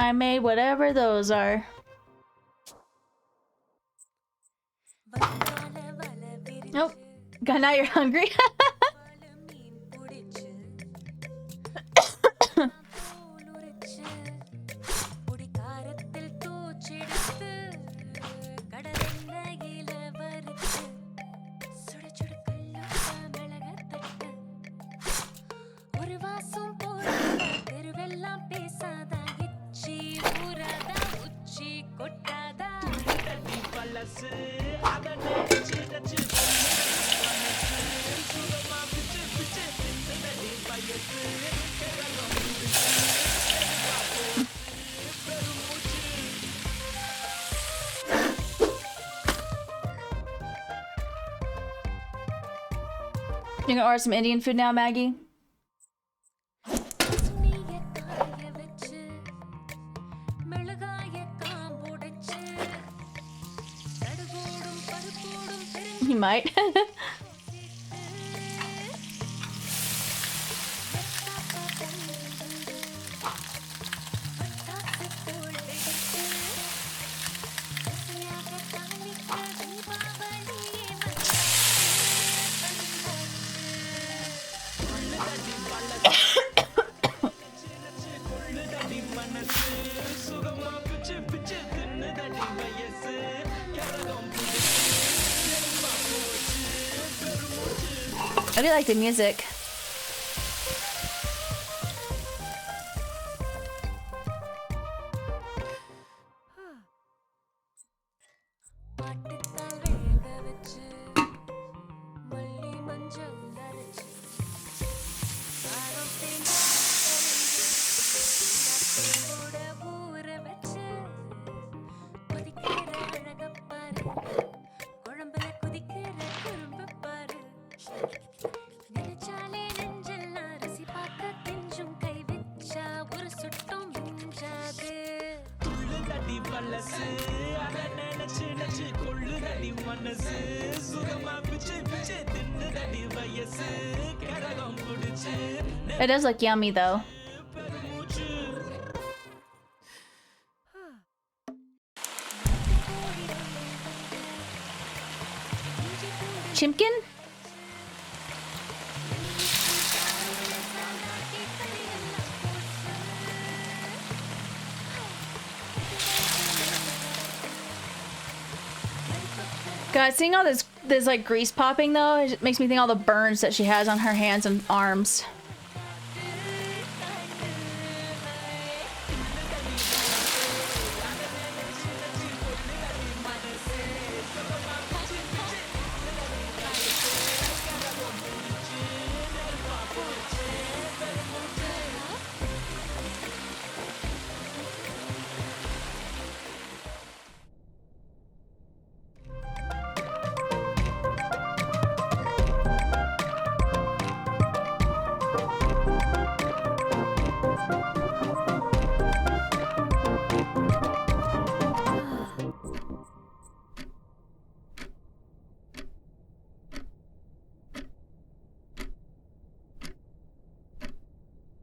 I made whatever those are. Nope. God, now you're hungry. You gonna order some Indian food now, Maggie? You might. I do like the music. It does look yummy though. Chimkin? God, seeing all this like grease popping though, it makes me think all the burns that she has on her hands and arms.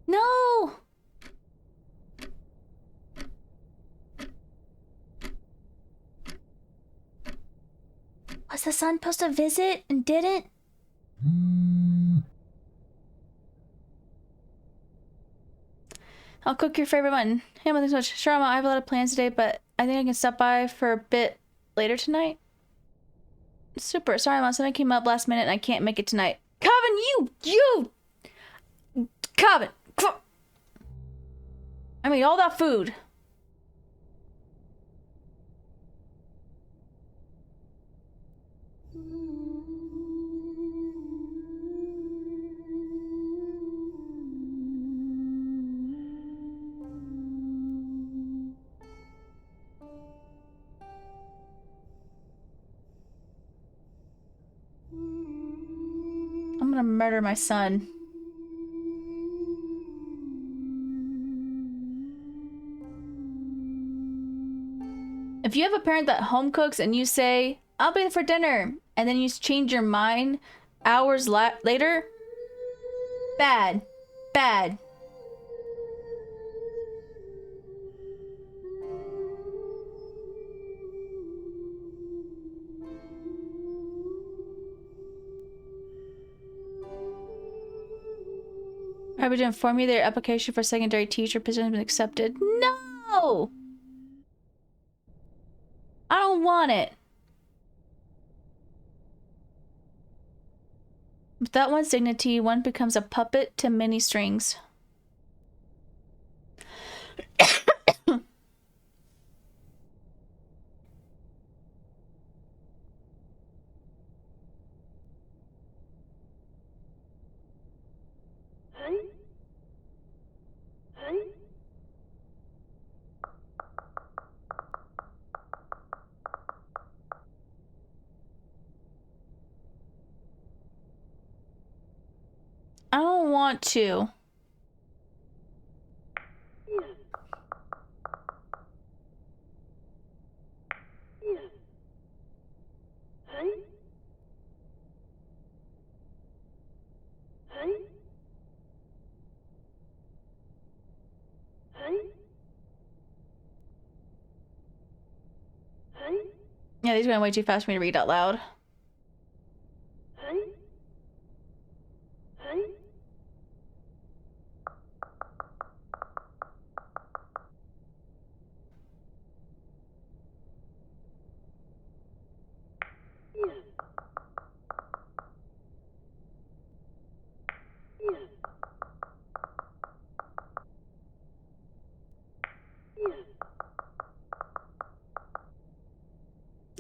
No! Was the son supposed to visit and didn't? I'll cook your favorite one. Hey, thanks so much. Sure, I have a lot of plans today, but I think I can stop by for a bit later tonight. Super. Sorry, Mom. Something came up last minute and I can't make it tonight. Calvin, you! Calvin! I made all that food. I'm gonna murder my son. If you have a parent that home cooks and you say, I'll be there for dinner, and then you change your mind hours later, bad. Bad. Are we to inform you that your application for secondary teacher position has been accepted? No! I don't want it. Without one's dignity, one becomes a puppet to many strings. want to. Yeah, these are going way too fast for me to read out loud.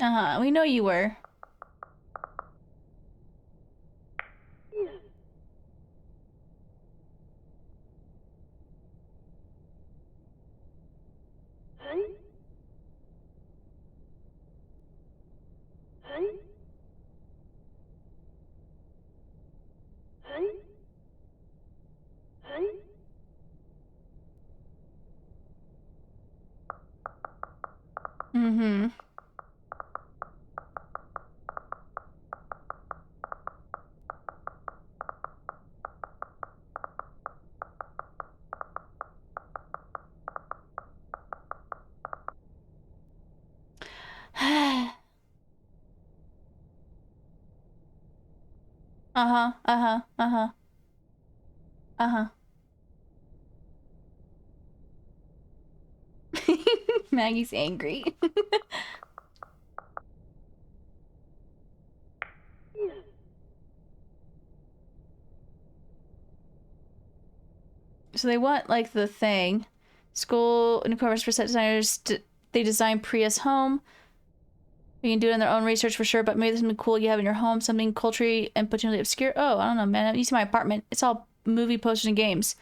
Uh-huh, we know you were. Mm-hmm. Uh-huh, uh-huh, uh-huh. Uh-huh. Maggie's angry. So they want, like, the thing. School incorporates for set designers. They design Prius home. You can do it in their own research for sure, but maybe there's something cool you have in your home, something culturally and potentially obscure. Oh, I don't know, man. You see my apartment. It's all movie posters and games.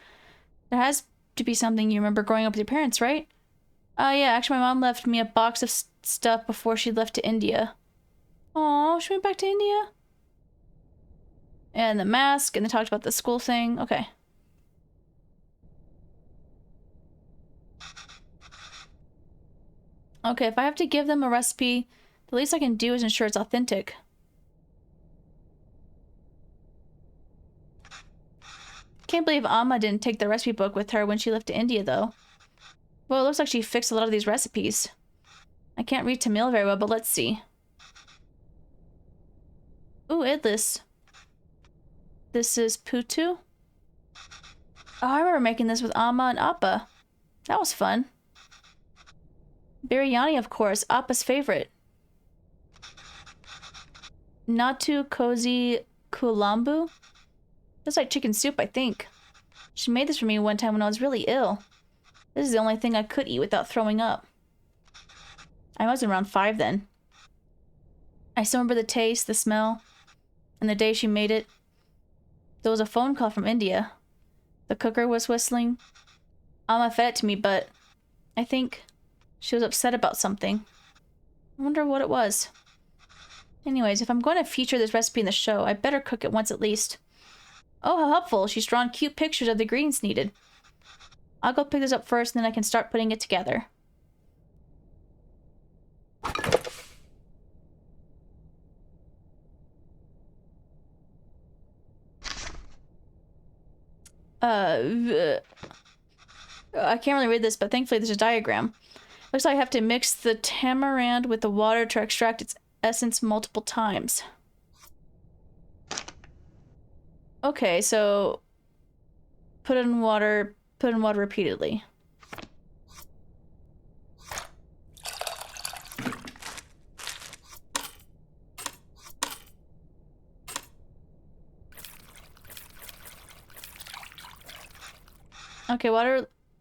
There has to be something you remember growing up with your parents, right? Yeah, actually my mom left me a box of stuff before she left to India. Oh, she went back to India? And the mask, and they talked about the school thing. Okay. Okay, if I have to give them a recipe, the least I can do is ensure it's authentic. Can't believe Amma didn't take the recipe book with her when she left to India, though. Well, it looks like she fixed a lot of these recipes. I can't read Tamil very well, but let's see. Ooh, Idlis. This is Putu? Oh, I remember making this with Amma and Appa. That was fun. Biryani, of course, Appa's favorite. Natu Cozy Kulambu? That's like chicken soup, I think. She made this for me one time when I was really ill. This is the only thing I could eat without throwing up. I was around 5 then. I still remember the taste, the smell, and the day she made it. There was a phone call from India. The cooker was whistling. Amma fed it to me, but I think she was upset about something. I wonder what it was. Anyways, if I'm going to feature this recipe in the show, I better cook it once at least. Oh, how helpful. She's drawn cute pictures of the ingredients needed. I'll go pick this up first, and then I can start putting it together. I can't really read this, but thankfully there's a diagram. Looks like I have to mix the tamarind with the water to extract its essence multiple times. Okay, so put in water repeatedly. Okay,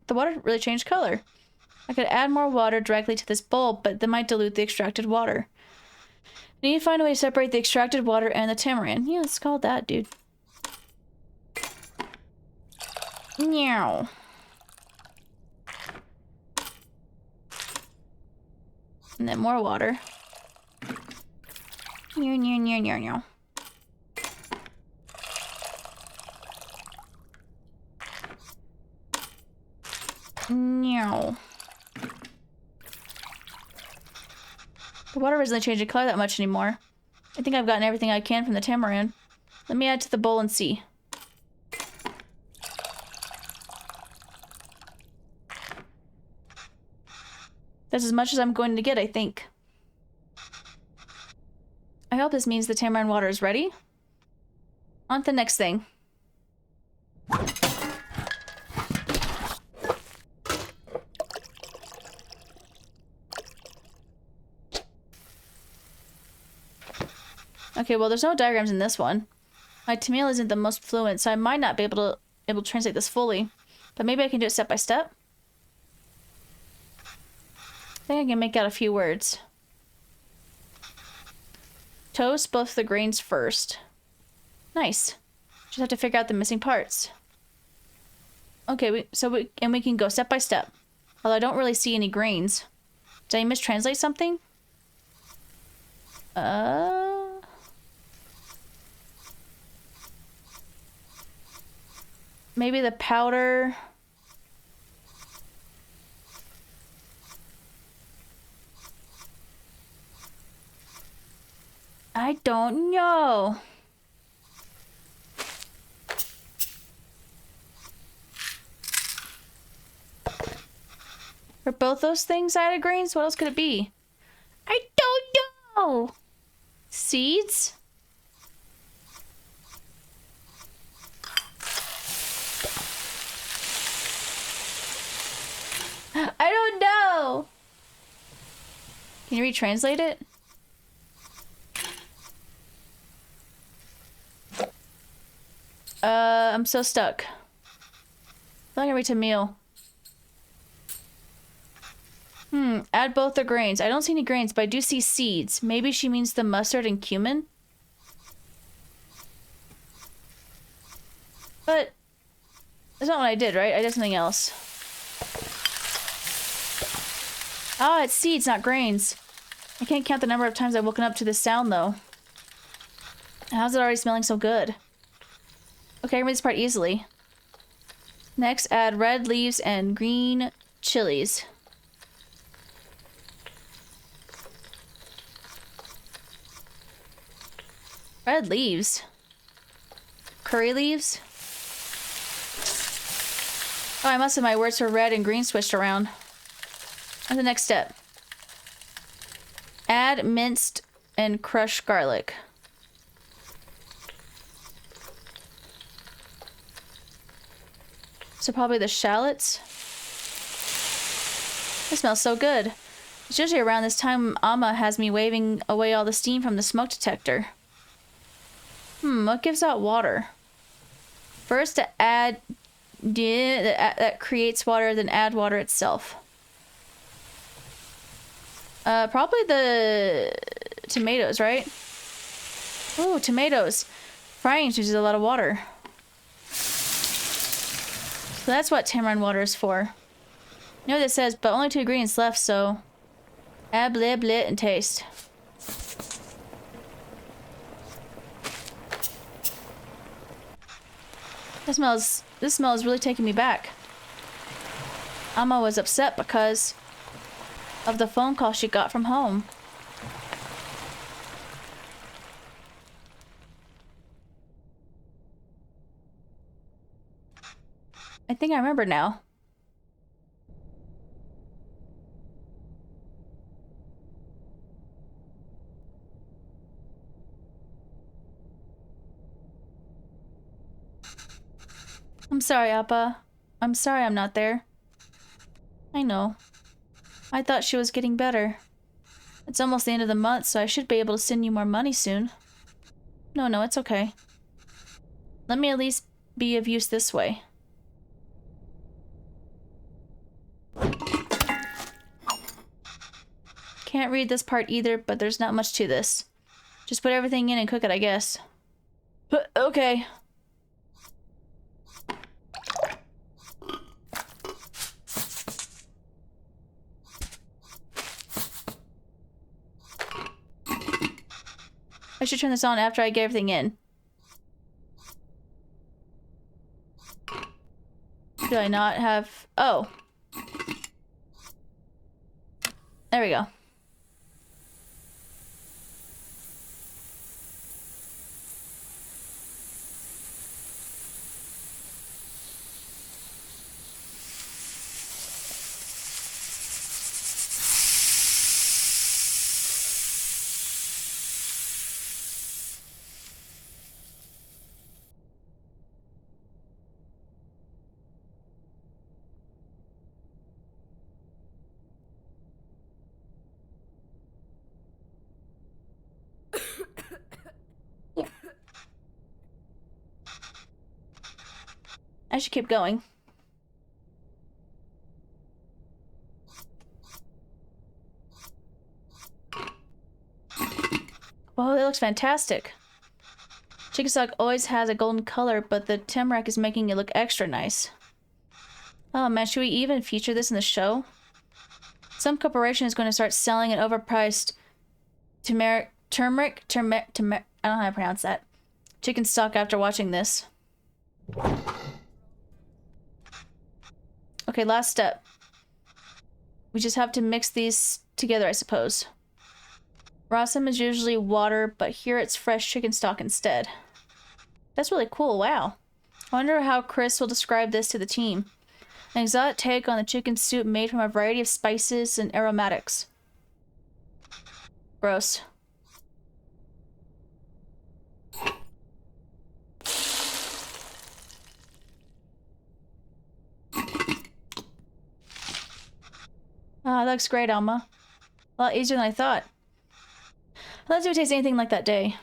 the water really changed color. I could add more water directly to this bowl, but that might dilute the extracted water. I need to find a way to separate the extracted water and the tamarind. Yeah, let's call it that, dude. Meow. And then more water. Meow, meow, meow, meow, meow. Okay, so I have to mix the tamarind with the water to extract its essence multiple times. Okay, so put in water repeatedly. Okay, water, the water really changed color. I could add more water directly to this bowl, but that might dilute the extracted water. I need to find a way to separate the extracted water and the tamarind. Yeah, let's call it that, dude. Meow. Meow. The water isn't changing color that much anymore. I think I've gotten everything I can from the tamarind. Let me add to the bowl and see. That's as much as I'm going to get, I think. I hope this means the tamarind water is ready. On to the next thing. Okay, well, there's no diagrams in this one. My Tamil isn't the most fluent, so I might not be able to translate this fully. But maybe I can do it step by step. I think I can make out a few words. Toast both the grains first. Nice. Just have to figure out the missing parts. Okay, we can go step by step. Although I don't really see any grains. Did I mistranslate something? Maybe the powder. I don't know. For both those things added grains? What else could it be? I don't know. Seeds? I don't know. Can you retranslate it? I'm so stuck. I'm gonna read to meal. Add both the grains. I don't see any grains, but I do see seeds. Maybe she means the mustard and cumin? But that's not what I did, right? I did something else. Ah, it's seeds, not grains. I can't count the number of times I've woken up to this sound, though. How's it already smelling so good? Okay, I can read this part easily. Next, add red leaves and green chilies. Red leaves? Curry leaves? Oh, I must have my words for red and green switched around. What's the next step? Add minced and crushed garlic. So probably the shallots. It smells so good. It's usually around this time Amma has me waving away all the steam from the smoke detector. What gives out water? First to add that creates water, then add water itself. Probably the tomatoes, right? Ooh, tomatoes. Frying uses a lot of water. So that's what tamarind water is for. You know what it says, but only 2 ingredients left, so add blah blah and taste. This smell is really taking me back. Amma was upset because of the phone call she got from home. I think I remember now. I'm sorry, Appa. I'm sorry I'm not there. I know. I thought she was getting better. It's almost the end of the month, so I should be able to send you more money soon. No, it's okay. Let me at least be of use this way. Can't read this part either, but there's not much to this. Just put everything in and cook it, I guess. Okay. I should turn this on after I get everything in. Do I not have... Oh. There we go. I should keep going. Whoa, that looks fantastic. Chicken stock always has a golden color, but the turmeric is making it look extra nice. Oh man, should we even feature this in the show? Some corporation is going to start selling an overpriced turmeric, I don't know how to pronounce that. Chicken stock after watching this. Okay, last step. We just have to mix these together, I suppose. Rasam is usually water, but here it's fresh chicken stock instead. That's really cool, wow. I wonder how Chris will describe this to the team. An exotic take on the chicken soup made from a variety of spices and aromatics. Gross. Ah, that looks great, Alma. A lot easier than I thought. Let's see if it tastes anything like that day.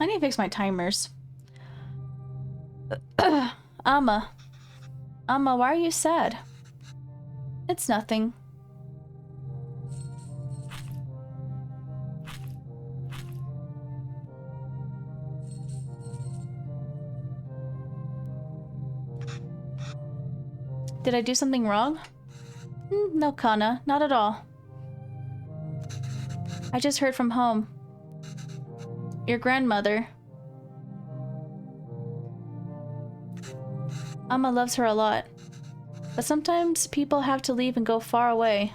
I need to fix my timers. Alma. Alma, why are you sad? It's nothing. Did I do something wrong? No, Kana, not at all. I just heard from home. Your grandmother. Amma loves her a lot. But sometimes people have to leave and go far away.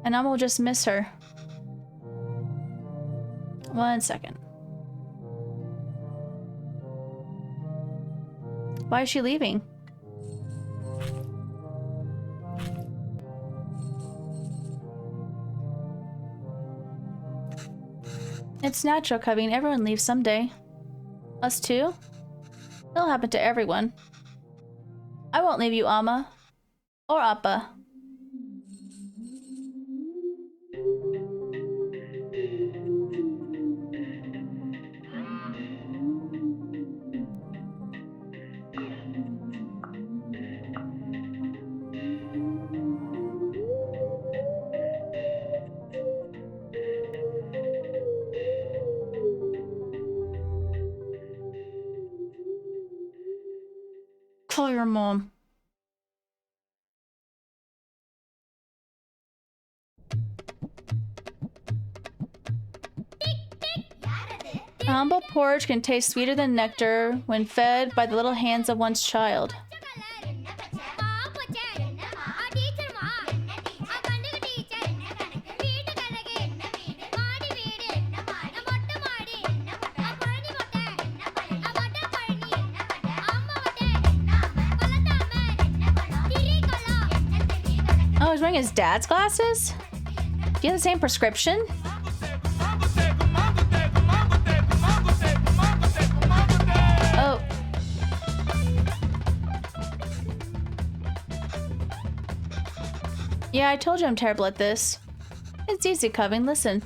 And Amma will just miss her. 1 second. Why is she leaving? It's natural, Kaveen. Everyone leaves someday. Us too? It'll happen to everyone. I won't leave you, Amma. Or Appa. Call your mom. A humble porridge can taste sweeter than nectar when fed by the little hands of one's child. Oh, he's wearing his dad's glasses? Do you have the same prescription? Oh. Yeah, I told you I'm terrible at this. It's easy, Coven. Listen.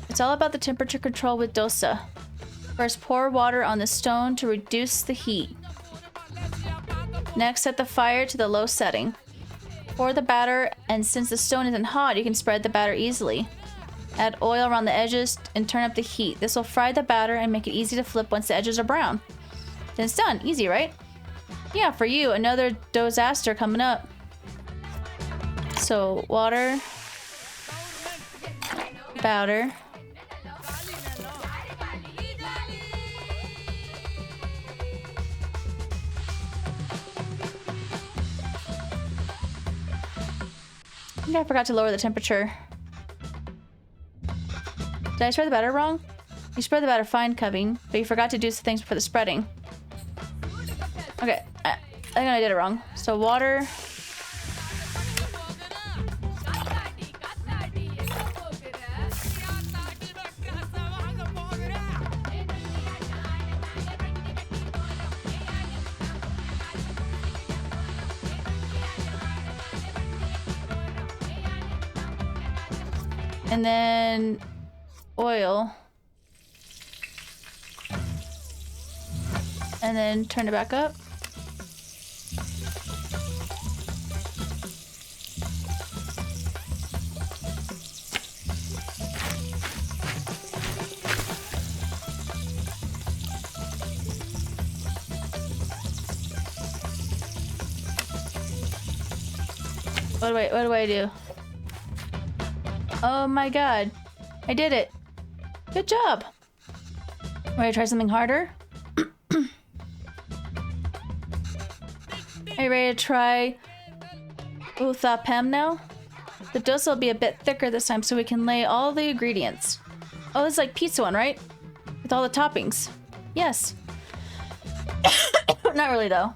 It's all about the temperature control with dosa. First, pour water on the stone to reduce the heat. Next, set the fire to the low setting. Pour the batter, and since the stone isn't hot, you can spread the batter easily. Add oil around the edges and turn up the heat. This will fry the batter and make it easy to flip once the edges are brown. Then it's done. Easy, right? Yeah, for you, another disaster coming up. So water, powder. I think I forgot to lower the temperature. Did I spread the batter wrong? You spread the batter fine, Coving, but you forgot to do some things for the spreading. Okay, I think I did it wrong. So water. And then oil. And then turn it back up. What do I do? Oh my god. I did it. Good job. Ready to try something harder? Are you ready to try uthapam now? The dosa will be a bit thicker this time so we can lay all the ingredients. Oh, it's like pizza one, right? With all the toppings. Yes. Not really though.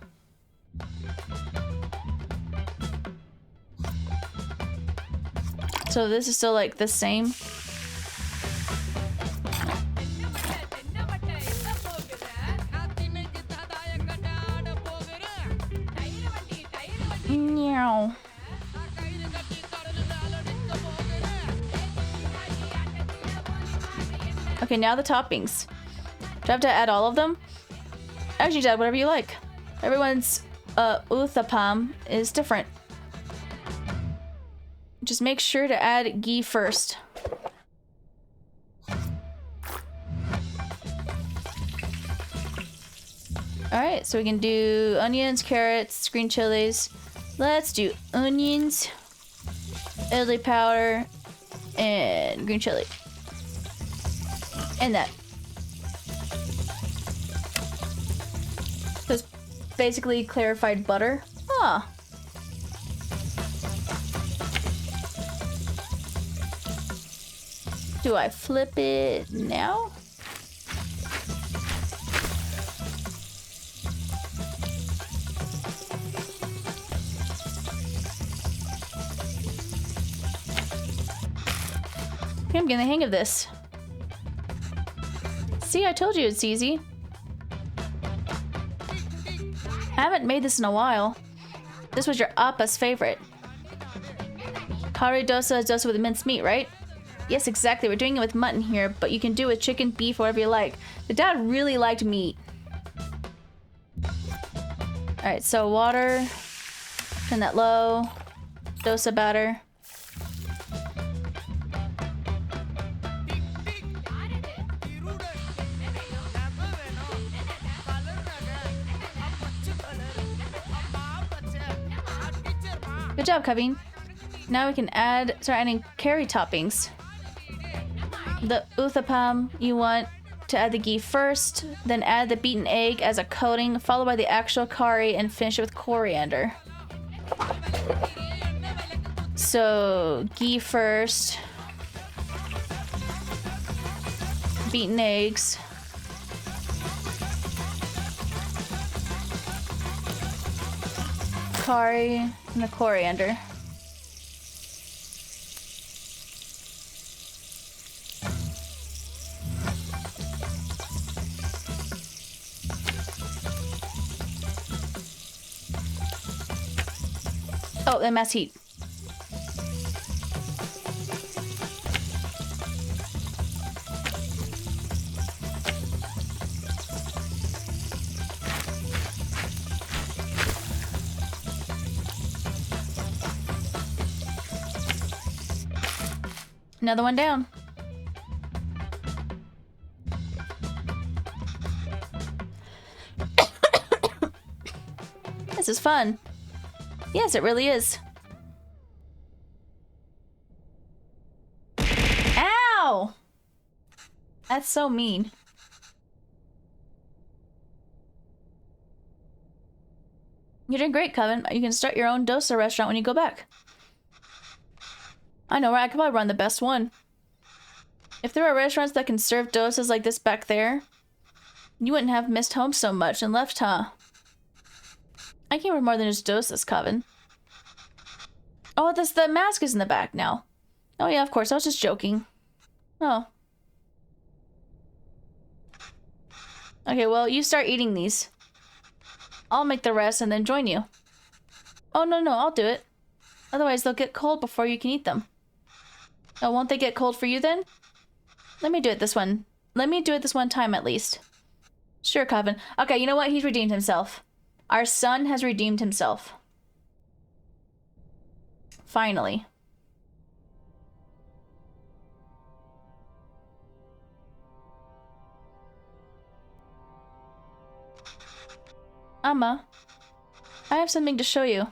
So this is still like the same. Meow. Okay, now the toppings. Do I have to add all of them? Actually, Dad, whatever you like. Everyone's uthapam is different. Just make sure to add ghee first. Alright, so we can do onions, carrots, green chilies. Let's do onions, idli powder, and green chili. And that. So it's basically clarified butter. Huh. Do I flip it now? I'm getting the hang of this. See, I told you it's easy. I haven't made this in a while. This was your appa's favorite. Curry dosa is dosa with minced meat, right? Yes, exactly. We're doing it with mutton here, but you can do it with chicken, beef, whatever you like. The dad really liked meat. Alright, so water. Turn that low. Dosa batter. Good job, Kavin. Now we can start adding curry toppings. The uthapam, you want to add the ghee first, then add the beaten egg as a coating, followed by the actual curry, and finish it with coriander. So, ghee first. Beaten eggs. Curry, and the coriander. Oh, and mass heat. Another one down. This is fun. Yes, it really is. That's so mean. You're doing great, Coven. You can start your own dosa restaurant when you go back. I know, right? I could probably run the best one. If there were restaurants that can serve dosas like this back there, you wouldn't have missed home so much and left, huh? I came for more than just dosas, Coven. Oh, the mask is in the back now. Oh yeah, of course. I was just joking. Oh. Okay, well, you start eating these. I'll make the rest and then join you. Oh, no, I'll do it. Otherwise, they'll get cold before you can eat them. Oh, won't they get cold for you then? Let me do it this one. Let me do it this one time at least. Sure, Coven. Okay, you know what? He's redeemed himself. Our son has redeemed himself. Finally. Amma, I have something to show you.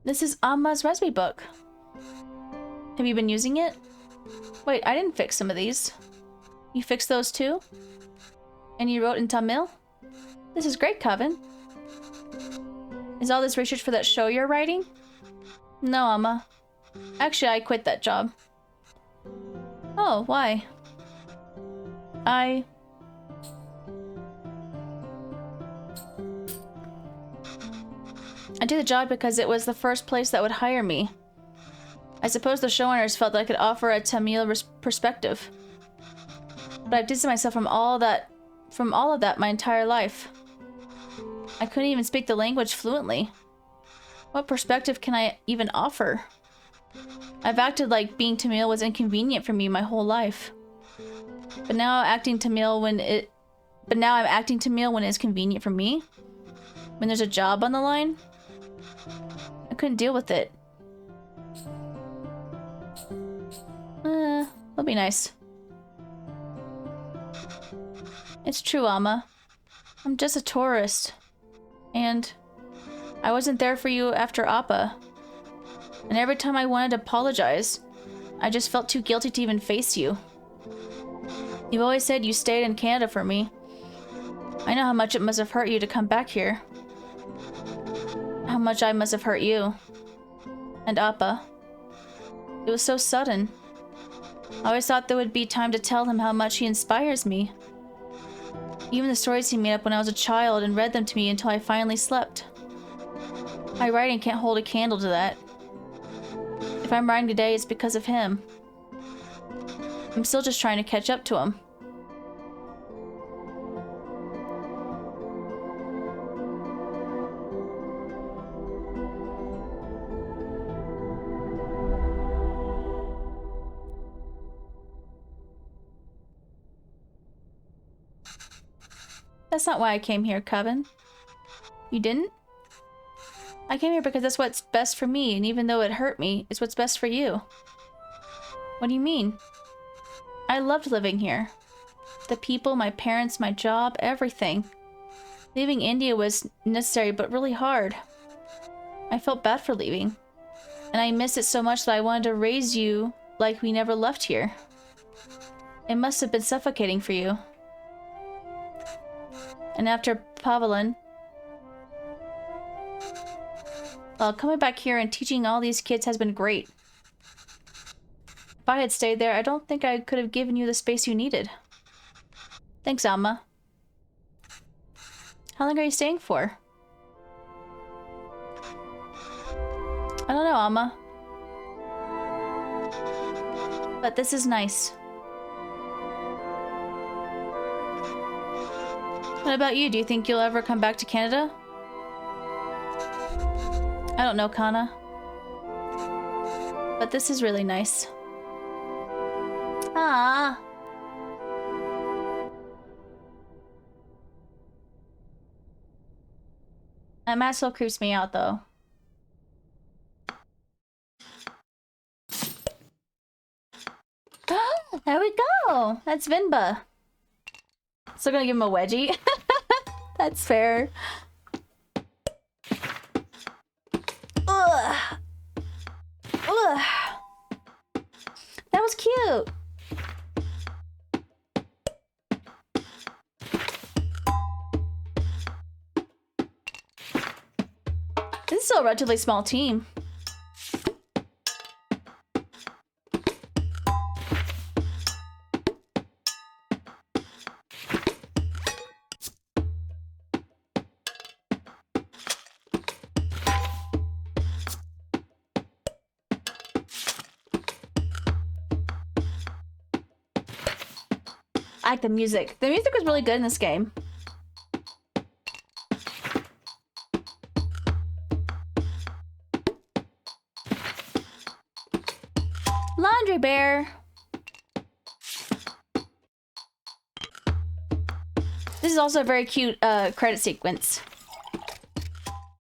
This is Amma's recipe book. Have you been using it? Wait, I didn't fix some of these. You fixed those too? And you wrote in Tamil? This is great, Coven. Is all this research for that show you're writing? No, Amma. Actually, I quit that job. Oh, why? I did the job because it was the first place that would hire me. I suppose the showrunners felt that I could offer a Tamil perspective. But I've distanced myself from all of that my entire life. I couldn't even speak the language fluently. What perspective can I even offer? I've acted like being Tamil was inconvenient for me my whole life. But now I'm acting Tamil when it's convenient for me. When there's a job on the line. I couldn't deal with it. That'll be nice. It's true, Amma. I'm just a tourist. And I wasn't there for you after Appa. And every time I wanted to apologize, I just felt too guilty to even face you. You've always said you stayed in Canada for me. I know how much it must have hurt you to come back here. How much I must have hurt you. And Appa. It was so sudden. I always thought there would be time to tell him how much he inspires me. Even the stories he made up when I was a child and read them to me until I finally slept. My writing can't hold a candle to that. If I'm writing today, it's because of him. I'm still just trying to catch up to him. That's not why I came here, Coven. You didn't? I came here because that's what's best for me, and even though it hurt me, it's what's best for you. What do you mean? I loved living here. The people, my parents, my job, everything. Leaving India was necessary, but really hard. I felt bad for leaving. And I missed it so much that I wanted to raise you like we never left here. It must have been suffocating for you. And after Pavelan, well, coming back here and teaching all these kids has been great. If I had stayed there, I don't think I could have given you the space you needed. Thanks, Amma. How long are you staying for? I don't know, Amma. But this is nice. What about you? Do you think you'll ever come back to Canada? I don't know, Kana. But this is really nice. Ah. That mask still creeps me out, though. There we go! That's Venba. Still gonna give him a wedgie. That's fair. Ugh. Ugh. That was cute. This is still a relatively small team. I like the music. The music was really good in this game. Laundry Bear. This is also a very cute credit sequence.